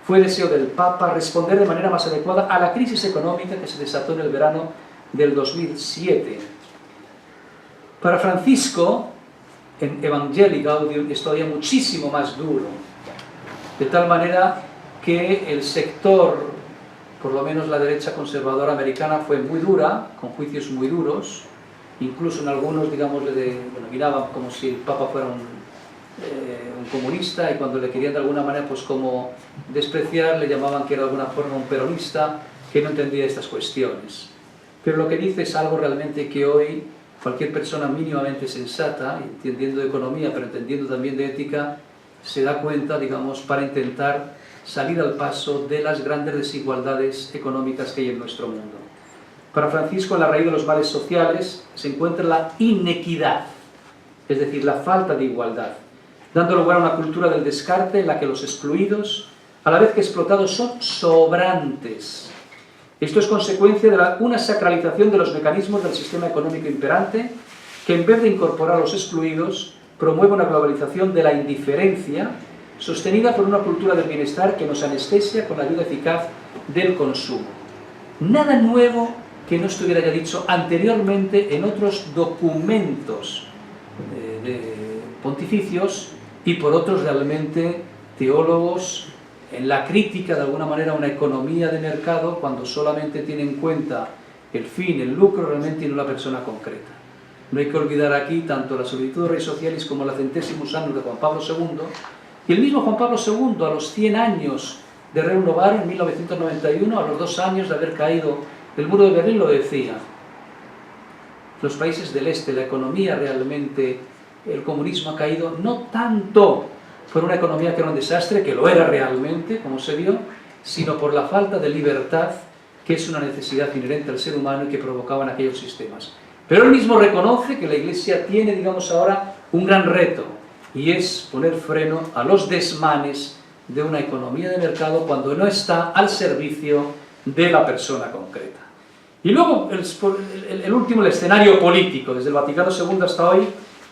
fue deseo del Papa responder de manera más adecuada a la crisis económica que se desató en el verano del 2007. Para Francisco, en Evangelii Gaudium, es todavía muchísimo más duro, de tal manera que el sector, por lo menos la derecha conservadora americana, fue muy dura, con juicios muy duros, incluso en algunos, digamos, miraban como si el Papa fuera un comunista, y cuando le querían de alguna manera pues como despreciar, le llamaban que era de alguna forma un peronista que no entendía estas cuestiones. Pero lo que dice es algo realmente que hoy cualquier persona mínimamente sensata, entendiendo de economía pero entendiendo también de ética, se da cuenta, digamos, para intentar salir al paso de las grandes desigualdades económicas que hay en nuestro mundo. Para Francisco, en la raíz de los males sociales se encuentra la inequidad, es decir, la falta de igualdad, dando lugar a una cultura del descarte en la que los excluidos, a la vez que explotados, son sobrantes. Esto es consecuencia de una sacralización de los mecanismos del sistema económico imperante, que en vez de incorporar a los excluidos, promueve una globalización de la indiferencia, sostenida por una cultura del bienestar que nos anestesia con la ayuda eficaz del consumo. Nada nuevo que no estuviera ya dicho anteriormente en otros documentos pontificios y por otros realmente teólogos en la crítica de alguna manera a una economía de mercado cuando solamente tiene en cuenta el fin, el lucro realmente y no la persona concreta. No hay que olvidar aquí tanto la Solitudo Rei Socialis como la Centesimus Annus de Juan Pablo II, y el mismo Juan Pablo II a los 100 años de Rerum Novarum en 1991, a los 2 años de haber caído el muro de Berlín, lo decía: los países del este, la economía realmente, el comunismo ha caído no tanto por una economía que era un desastre, que lo era realmente, como se vio, sino por la falta de libertad, que es una necesidad inherente al ser humano y que provocaban aquellos sistemas. Pero él mismo reconoce que la Iglesia tiene, digamos ahora, un gran reto, y es poner freno a los desmanes de una economía de mercado cuando no está al servicio de la persona concreta. Y luego, el último, el escenario político. Desde el Vaticano II hasta hoy,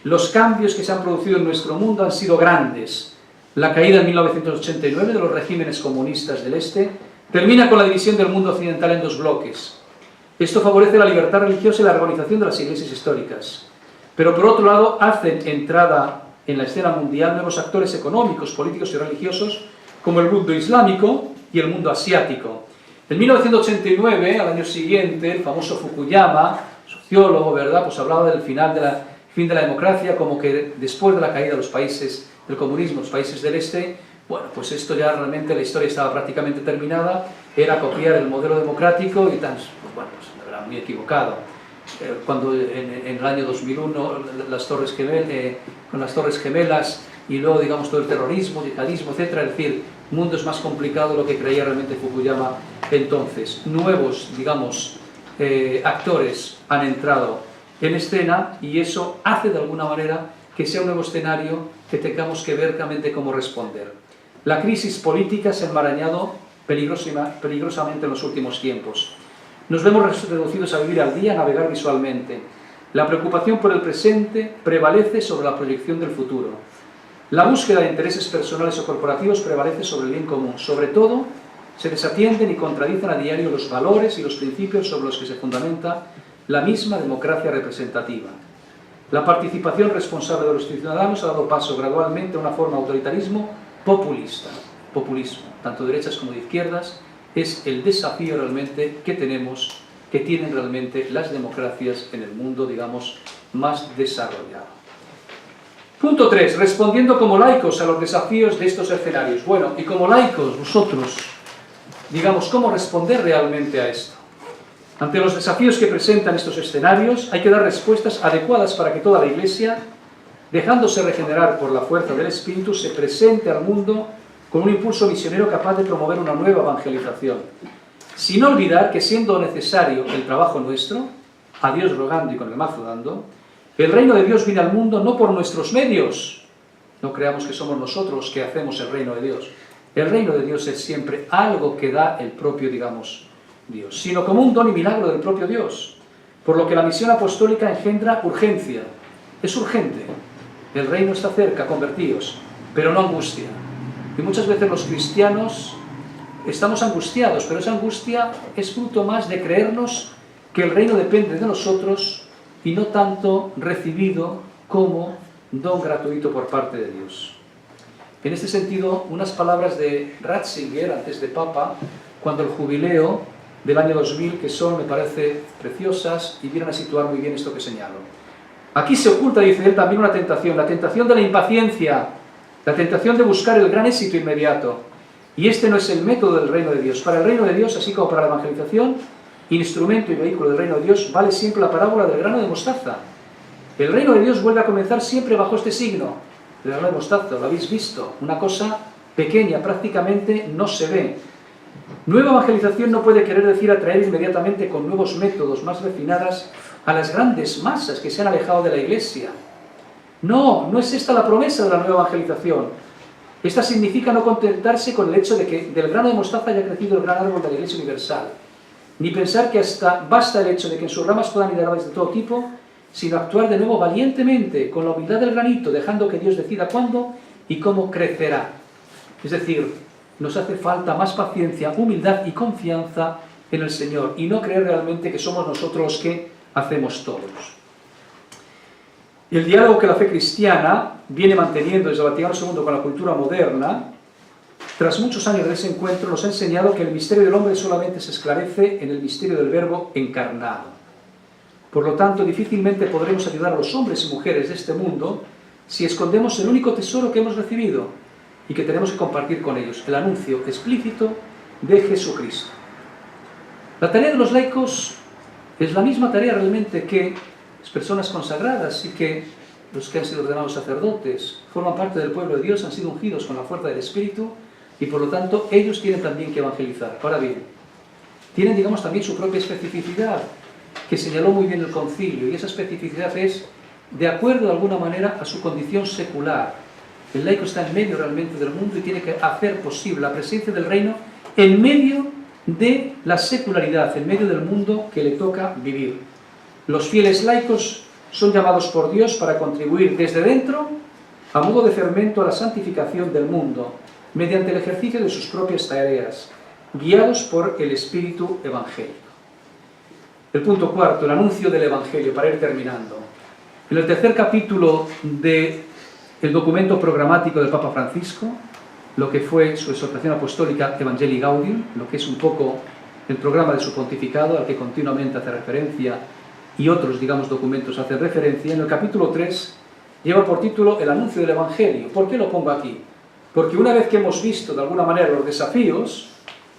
los cambios que se han producido en nuestro mundo han sido grandes. La caída en 1989 de los regímenes comunistas del Este Termina con la división del mundo occidental en dos bloques. Esto favorece la libertad religiosa y la organización de las iglesias históricas. Pero por otro lado, hacen entrada en la escena mundial nuevos actores económicos, políticos y religiosos, como el mundo islámico y el mundo asiático. En 1989, al año siguiente, el famoso Fukuyama, sociólogo, ¿verdad?, pues hablaba del fin de la democracia, como que después de la caída de los países del comunismo, los países del este, bueno, pues esto ya realmente la historia estaba prácticamente terminada, era copiar el modelo democrático y tan, pues bueno, pues era muy equivocado. Cuando en el año 2001 con las Torres Gemelas y luego, digamos, todo el terrorismo, yihadismo, etcétera, es decir, el mundo es más complicado de lo que creía realmente Fukuyama entonces. Nuevos, digamos, actores han entrado en escena y eso hace de alguna manera que sea un nuevo escenario que tengamos que ver realmente cómo responder. La crisis política se ha enmarañado peligrosamente en los últimos tiempos. Nos vemos reducidos a vivir al día, a navegar visualmente. La preocupación por el presente prevalece sobre la proyección del futuro. La búsqueda de intereses personales o corporativos prevalece sobre el bien común. Sobre todo, se desatienden y contradicen a diario los valores y los principios sobre los que se fundamenta la misma democracia representativa. La participación responsable de los ciudadanos ha dado paso gradualmente a una forma de autoritarismo populista. Populismo, tanto de derechas como de izquierdas, es el desafío realmente que tienen realmente las democracias en el mundo, digamos, más desarrollado. Punto 3. Respondiendo como laicos a los desafíos de estos escenarios. Bueno, y como laicos, vosotros, digamos, ¿cómo responder realmente a esto? Ante los desafíos que presentan estos escenarios, hay que dar respuestas adecuadas para que toda la Iglesia, dejándose regenerar por la fuerza del Espíritu, se presente al mundo con un impulso misionero capaz de promover una nueva evangelización. Sin olvidar que, siendo necesario el trabajo nuestro, a Dios rogando y con el mazo dando, el reino de Dios viene al mundo no por nuestros medios. No creamos que somos nosotros los que hacemos el reino de Dios. El reino de Dios es siempre algo que da el propio, digamos, Dios, sino como un don y milagro del propio Dios. Por lo que la misión apostólica engendra urgencia. Es urgente. El reino está cerca, convertíos, pero no angustia. Y muchas veces los cristianos estamos angustiados, pero esa angustia es fruto más de creernos que el reino depende de nosotros y no tanto recibido como don gratuito por parte de Dios. En este sentido, unas palabras de Ratzinger, antes de Papa, cuando el jubileo del año 2000, que son, me parece, preciosas y vienen a situar muy bien esto que señalo. Aquí se oculta, dice él, también una tentación, la tentación de la impaciencia, la tentación de buscar el gran éxito inmediato. Y este no es el método del reino de Dios. Para el reino de Dios, así como para la evangelización, instrumento y vehículo del reino de Dios, vale siempre la parábola del grano de mostaza. El reino de Dios vuelve a comenzar siempre bajo este signo. El grano de mostaza, lo habéis visto, una cosa pequeña, prácticamente no se ve. Nueva evangelización no puede querer decir atraer inmediatamente con nuevos métodos más refinadas a las grandes masas que se han alejado de la Iglesia. No, no es esta la promesa de la nueva evangelización. Esta significa no contentarse con el hecho de que del grano de mostaza haya crecido el gran árbol de la Iglesia universal, ni pensar que basta el hecho de que en sus ramas puedan ir árboles de todo tipo, sino actuar de nuevo valientemente, con la humildad del granito, dejando que Dios decida cuándo y cómo crecerá. Es decir, nos hace falta más paciencia, humildad y confianza en el Señor, y no creer realmente que somos nosotros los que hacemos todos. Y el diálogo que la fe cristiana viene manteniendo desde el Vaticano II con la cultura moderna, tras muchos años de ese encuentro, nos ha enseñado que el misterio del hombre solamente se esclarece en el misterio del Verbo encarnado. Por lo tanto, difícilmente podremos ayudar a los hombres y mujeres de este mundo si escondemos el único tesoro que hemos recibido y que tenemos que compartir con ellos, el anuncio explícito de Jesucristo. La tarea de los laicos es la misma tarea realmente que las personas consagradas y que los que han sido ordenados sacerdotes forman parte del pueblo de Dios, han sido ungidos con la fuerza del Espíritu y por lo tanto ellos tienen también que evangelizar. Ahora bien, tienen, digamos, también su propia especificidad que señaló muy bien el concilio, y esa especificidad es de acuerdo de alguna manera a su condición secular. El laico está en medio realmente del mundo y tiene que hacer posible la presencia del reino en medio de la secularidad, en medio del mundo que le toca vivir. Los fieles laicos son llamados por Dios para contribuir desde dentro a modo de fermento a la santificación del mundo, mediante el ejercicio de sus propias tareas, guiados por el espíritu evangélico. El punto cuarto, el anuncio del Evangelio, para ir terminando. En el tercer capítulo del documento programático del Papa Francisco, lo que fue su exhortación apostólica Evangelii Gaudium, lo que es un poco el programa de su pontificado, al que continuamente hace referencia, y otros, digamos, documentos hacen referencia, en el capítulo 3 lleva por título el anuncio del Evangelio. ¿Por qué lo pongo aquí? Porque una vez que hemos visto, de alguna manera, los desafíos,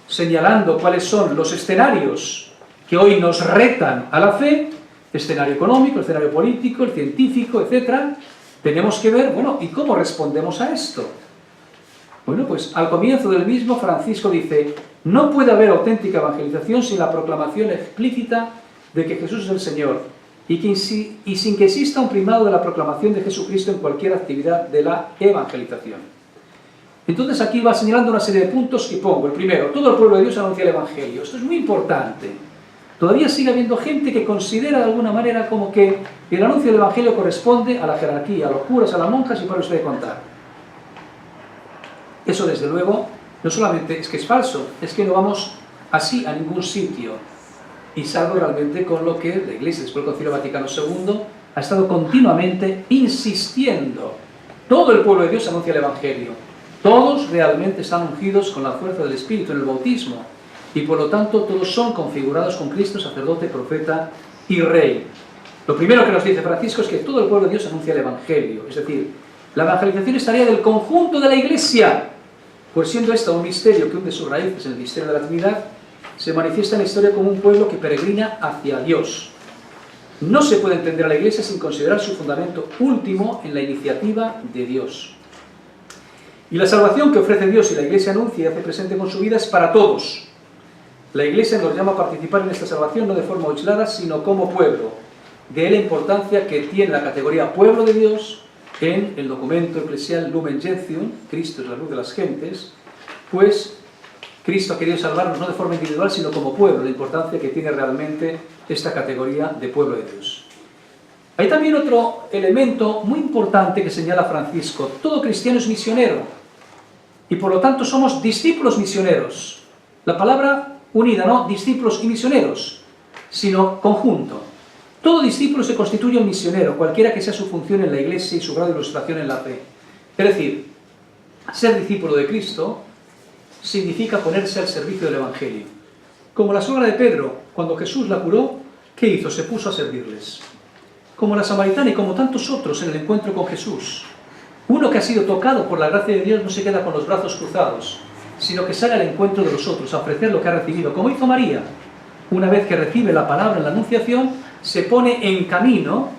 señalando cuáles son los escenarios que hoy nos retan a la fe, escenario económico, el escenario político, el científico, etc., tenemos que ver, bueno, ¿y cómo respondemos a esto? Bueno, pues al comienzo del mismo, Francisco dice: no puede haber auténtica evangelización sin la proclamación explícita de que Jesús es el Señor y sin que exista un primado de la proclamación de Jesucristo en cualquier actividad de la evangelización. Entonces aquí va señalando una serie de puntos que pongo. El primero, todo el pueblo de Dios anuncia el Evangelio. Esto es muy importante. Todavía sigue habiendo gente que considera de alguna manera como que el anuncio del Evangelio corresponde a la jerarquía, a los curas, a las monjas y para usted contar. Eso desde luego no solamente es que es falso, es que no vamos así a ningún sitio. Y salvo realmente con lo que la Iglesia, después del Concilio Vaticano II, ha estado continuamente insistiendo. Todo el pueblo de Dios anuncia el Evangelio. Todos realmente están ungidos con la fuerza del Espíritu en el bautismo. Y por lo tanto todos son configurados con Cristo, sacerdote, profeta y rey. Lo primero que nos dice Francisco es que todo el pueblo de Dios anuncia el Evangelio. Es decir, la evangelización es tarea del conjunto de la Iglesia. Pues siendo esta un misterio que hunde sus raíces en el misterio de la Trinidad, se manifiesta en la historia como un pueblo que peregrina hacia Dios. No se puede entender a la Iglesia sin considerar su fundamento último en la iniciativa de Dios. Y la salvación que ofrece Dios y la Iglesia anuncia y hace presente con su vida es para todos. La Iglesia nos llama a participar en esta salvación no de forma aislada, sino como pueblo. De ahí la importancia que tiene la categoría pueblo de Dios en el documento eclesial Lumen Gentium, Cristo es la luz de las gentes, pues Cristo ha querido salvarnos no de forma individual, sino como pueblo, la importancia que tiene realmente esta categoría de pueblo de Dios. Hay también otro elemento muy importante que señala Francisco: todo cristiano es misionero, y por lo tanto somos discípulos misioneros. La palabra unida, no discípulos y misioneros, sino conjunto. Todo discípulo se constituye un misionero, cualquiera que sea su función en la Iglesia y su grado de ilustración en la fe. Es decir, ser discípulo de Cristo significa ponerse al servicio del Evangelio. Como la suegra de Pedro, cuando Jesús la curó, ¿qué hizo? Se puso a servirles. Como la samaritana y como tantos otros en el encuentro con Jesús. Uno que ha sido tocado por la gracia de Dios no se queda con los brazos cruzados, sino que sale al encuentro de los otros, a ofrecer lo que ha recibido, como hizo María. Una vez que recibe la palabra en la Anunciación, se pone en camino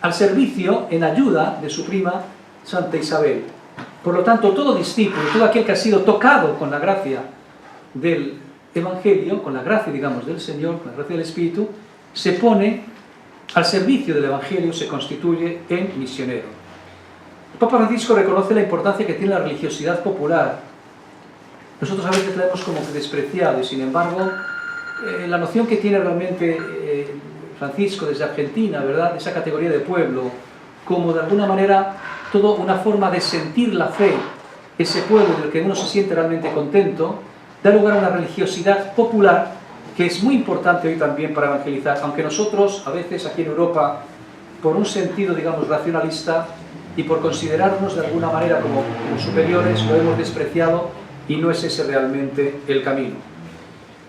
al servicio, en ayuda de su prima Santa Isabel. Por lo tanto, todo discípulo, todo aquel que ha sido tocado con la gracia del Evangelio, con la gracia, digamos, del Señor, con la gracia del Espíritu, se pone al servicio del Evangelio, se constituye en misionero. El Papa Francisco reconoce la importancia que tiene la religiosidad popular. Nosotros a veces la hemos como que despreciado y sin embargo la noción que tiene realmente Francisco desde Argentina, ¿verdad?, esa categoría de pueblo, como de alguna manera toda una forma de sentir la fe, ese pueblo del que uno se siente realmente contento, da lugar a una religiosidad popular que es muy importante hoy también para evangelizar, aunque nosotros a veces aquí en Europa, por un sentido, digamos, racionalista y por considerarnos de alguna manera como superiores, lo hemos despreciado y no es ese realmente el camino.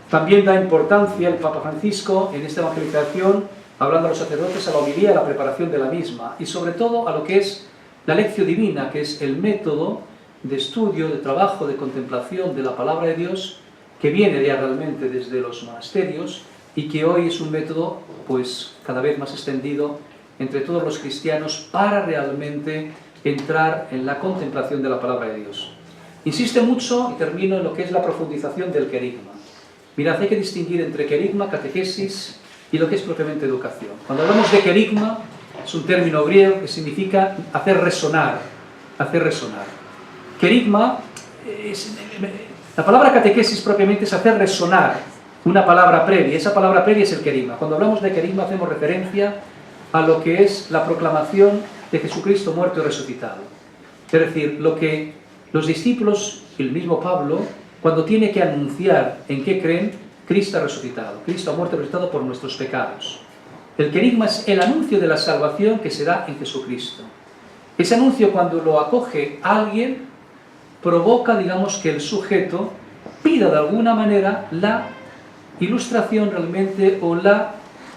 También da importancia el Papa Francisco en esta evangelización, hablando a los sacerdotes, a la homilía y a la preparación de la misma, y sobre todo a lo que es la lección divina, que es el método de estudio, de trabajo, de contemplación de la palabra de Dios, que viene ya realmente desde los monasterios y que hoy es un método pues cada vez más extendido entre todos los cristianos para realmente entrar en la contemplación de la palabra de Dios. Insiste mucho, y termino, en lo que es la profundización del querigma. Mirad, hay que distinguir entre querigma, catequesis y lo que es propiamente educación. Cuando hablamos de querigma, es un término griego que significa hacer resonar, hacer resonar. Querigma, la palabra catequesis propiamente es hacer resonar una palabra previa, esa palabra previa es el querigma. Cuando hablamos de querigma hacemos referencia a lo que es la proclamación de Jesucristo muerto y resucitado. Es decir, lo que los discípulos y el mismo Pablo cuando tiene que anunciar en qué creen. Cristo ha resucitado, Cristo ha muerto y resucitado por nuestros pecados. El querigma es el anuncio de la salvación que se da en Jesucristo. Ese anuncio, cuando lo acoge alguien, provoca, digamos, que el sujeto pida de alguna manera la ilustración realmente o la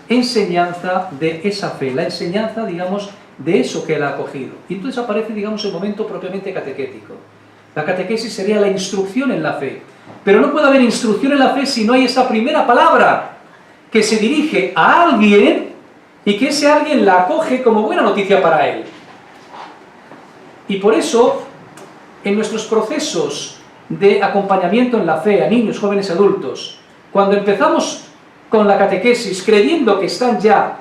enseñanza de esa fe, la enseñanza, digamos, de eso que él ha acogido. Y entonces aparece, digamos, el momento propiamente catequético. La catequesis sería la instrucción en la fe. Pero no puede haber instrucción en la fe si no hay esa primera palabra que se dirige a alguien y que ese alguien la acoge como buena noticia para él. Y por eso, en nuestros procesos de acompañamiento en la fe a niños, jóvenes, adultos, cuando empezamos con la catequesis creyendo que están ya,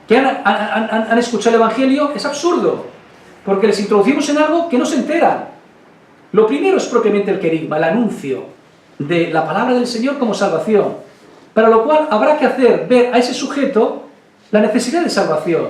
que han escuchado el Evangelio, es absurdo, porque les introducimos en algo que no se enteran. Lo primero es propiamente el querigma, el anuncio de la palabra del Señor como salvación, para lo cual habrá que hacer ver a ese sujeto la necesidad de salvación.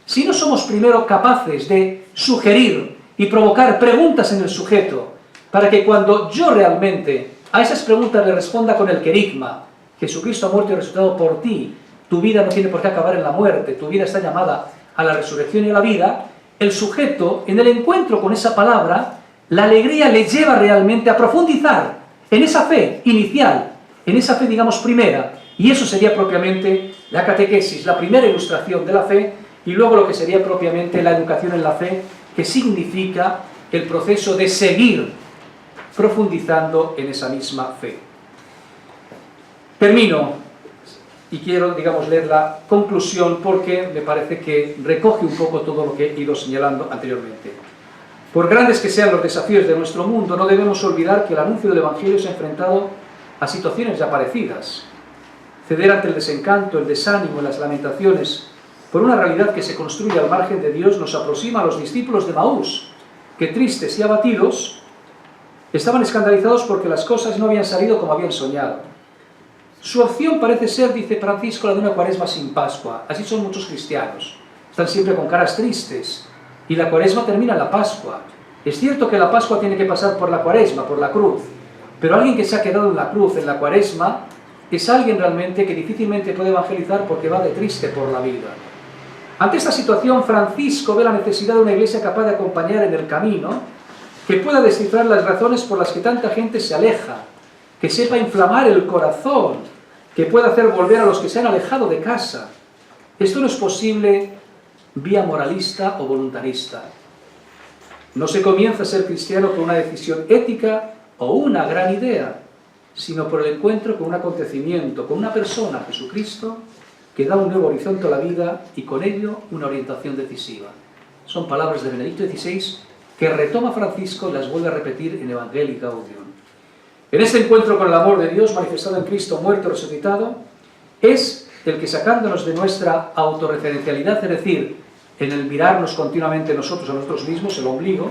Si no somos primero capaces de sugerir y provocar preguntas en el sujeto, para que cuando yo realmente a esas preguntas le responda con el querigma, Jesucristo ha muerto y resucitado por ti, tu vida no tiene por qué acabar en la muerte, tu vida está llamada a la resurrección y a la vida, el sujeto, en el encuentro con esa palabra, la alegría le lleva realmente a profundizar en esa fe inicial, en esa fe, digamos, primera, y eso sería propiamente la catequesis, la primera ilustración de la fe, y luego lo que sería propiamente la educación en la fe, que significa el proceso de seguir profundizando en esa misma fe. Termino, y quiero, digamos, leer la conclusión porque me parece que recoge un poco todo lo que he ido señalando anteriormente. Por grandes que sean los desafíos de nuestro mundo, no debemos olvidar que el anuncio del Evangelio se ha enfrentado a situaciones ya parecidas. Ceder ante el desencanto, el desánimo, las lamentaciones por una realidad que se construye al margen de Dios nos aproxima a los discípulos de Maús, que tristes y abatidos estaban escandalizados porque las cosas no habían salido como habían soñado. Su opción parece ser, dice Francisco, la de una cuaresma sin Pascua. Así son muchos cristianos. Están siempre con caras tristes. Y la cuaresma termina en la Pascua. Es cierto que la Pascua tiene que pasar por la cuaresma, por la cruz. Pero alguien que se ha quedado en la cruz, en la cuaresma, es alguien realmente que difícilmente puede evangelizar porque va de triste por la vida. Ante esta situación, Francisco ve la necesidad de una iglesia capaz de acompañar en el camino, que pueda descifrar las razones por las que tanta gente se aleja, que sepa inflamar el corazón, que pueda hacer volver a los que se han alejado de casa. Esto no es posible vía moralista o voluntarista. No se comienza a ser cristiano por una decisión ética o una gran idea, sino por el encuentro con un acontecimiento, con una persona, Jesucristo, que da un nuevo horizonte a la vida y con ello una orientación decisiva. Son palabras de Benedicto XVI que retoma Francisco y las vuelve a repetir en Evangelii Gaudium. En este encuentro con el amor de Dios manifestado en Cristo muerto y resucitado, es el que, sacándonos de nuestra autorreferencialidad, es decir, en el mirarnos continuamente nosotros a nosotros mismos, el ombligo,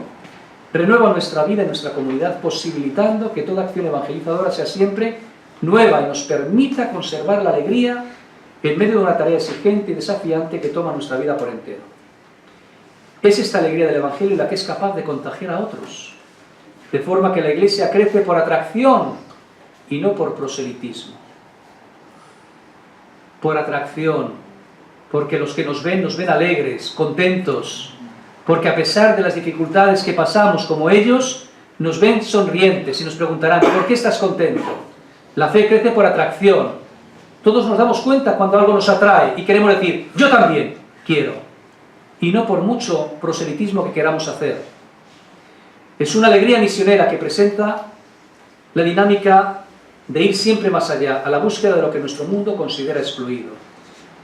renueva nuestra vida y nuestra comunidad, posibilitando que toda acción evangelizadora sea siempre nueva y nos permita conservar la alegría en medio de una tarea exigente y desafiante que toma nuestra vida por entero. Es esta alegría del Evangelio la que es capaz de contagiar a otros, de forma que la Iglesia crece por atracción y no por proselitismo. Por atracción, porque los que nos ven alegres, contentos, porque a pesar de las dificultades que pasamos como ellos, nos ven sonrientes y nos preguntarán, ¿por qué estás contento? La fe crece por atracción. Todos nos damos cuenta cuando algo nos atrae y queremos decir, yo también quiero. Y no por mucho proselitismo que queramos hacer. Es una alegría misionera que presenta la dinámica de ir siempre más allá, a la búsqueda de lo que nuestro mundo considera excluido.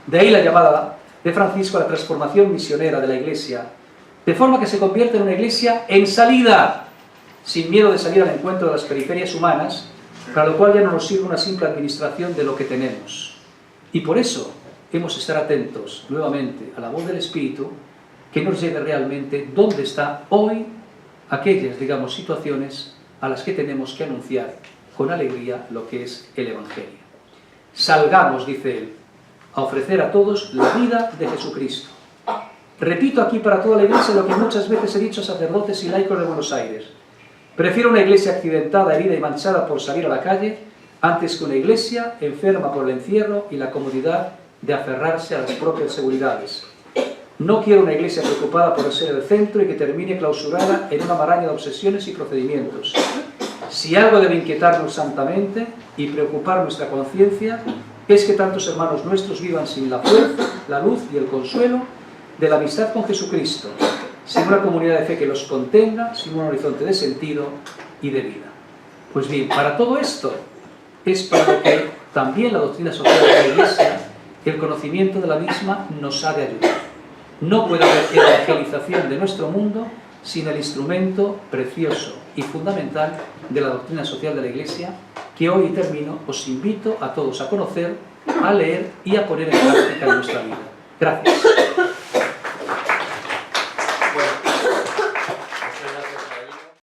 De ahí la llamada de Francisco a la transformación misionera de la Iglesia, de forma que se convierte en una Iglesia en salida, sin miedo de salir al encuentro de las periferias humanas, para lo cual ya no nos sirve una simple administración de lo que tenemos. Y por eso hemos de estar atentos nuevamente a la voz del Espíritu, que nos lleve realmente dónde está hoy aquellas, digamos, situaciones a las que tenemos que anunciar con alegría lo que es el Evangelio. Salgamos, dice él, a ofrecer a todos la vida de Jesucristo. Repito aquí para toda la Iglesia lo que muchas veces he dicho a sacerdotes y laicos de Buenos Aires. Prefiero una iglesia accidentada, herida y manchada por salir a la calle, antes que una iglesia enferma por el encierro y la comodidad de aferrarse a las propias seguridades. No quiero una iglesia preocupada por ser el centro y que termine clausurada en una maraña de obsesiones y procedimientos. Si algo debe inquietarnos santamente y preocupar nuestra conciencia, es que tantos hermanos nuestros vivan sin la fuerza, la luz y el consuelo de la amistad con Jesucristo, sin una comunidad de fe que los contenga, sin un horizonte de sentido y de vida. Pues bien, para todo esto es para lo que también la doctrina social de la Iglesia, el conocimiento de la misma, nos ha de ayudar. No puede haber evangelización de nuestro mundo sin el instrumento precioso y fundamental de la doctrina social de la Iglesia, que hoy termino, os invito a todos a conocer, a leer y a poner en práctica en nuestra vida. Gracias.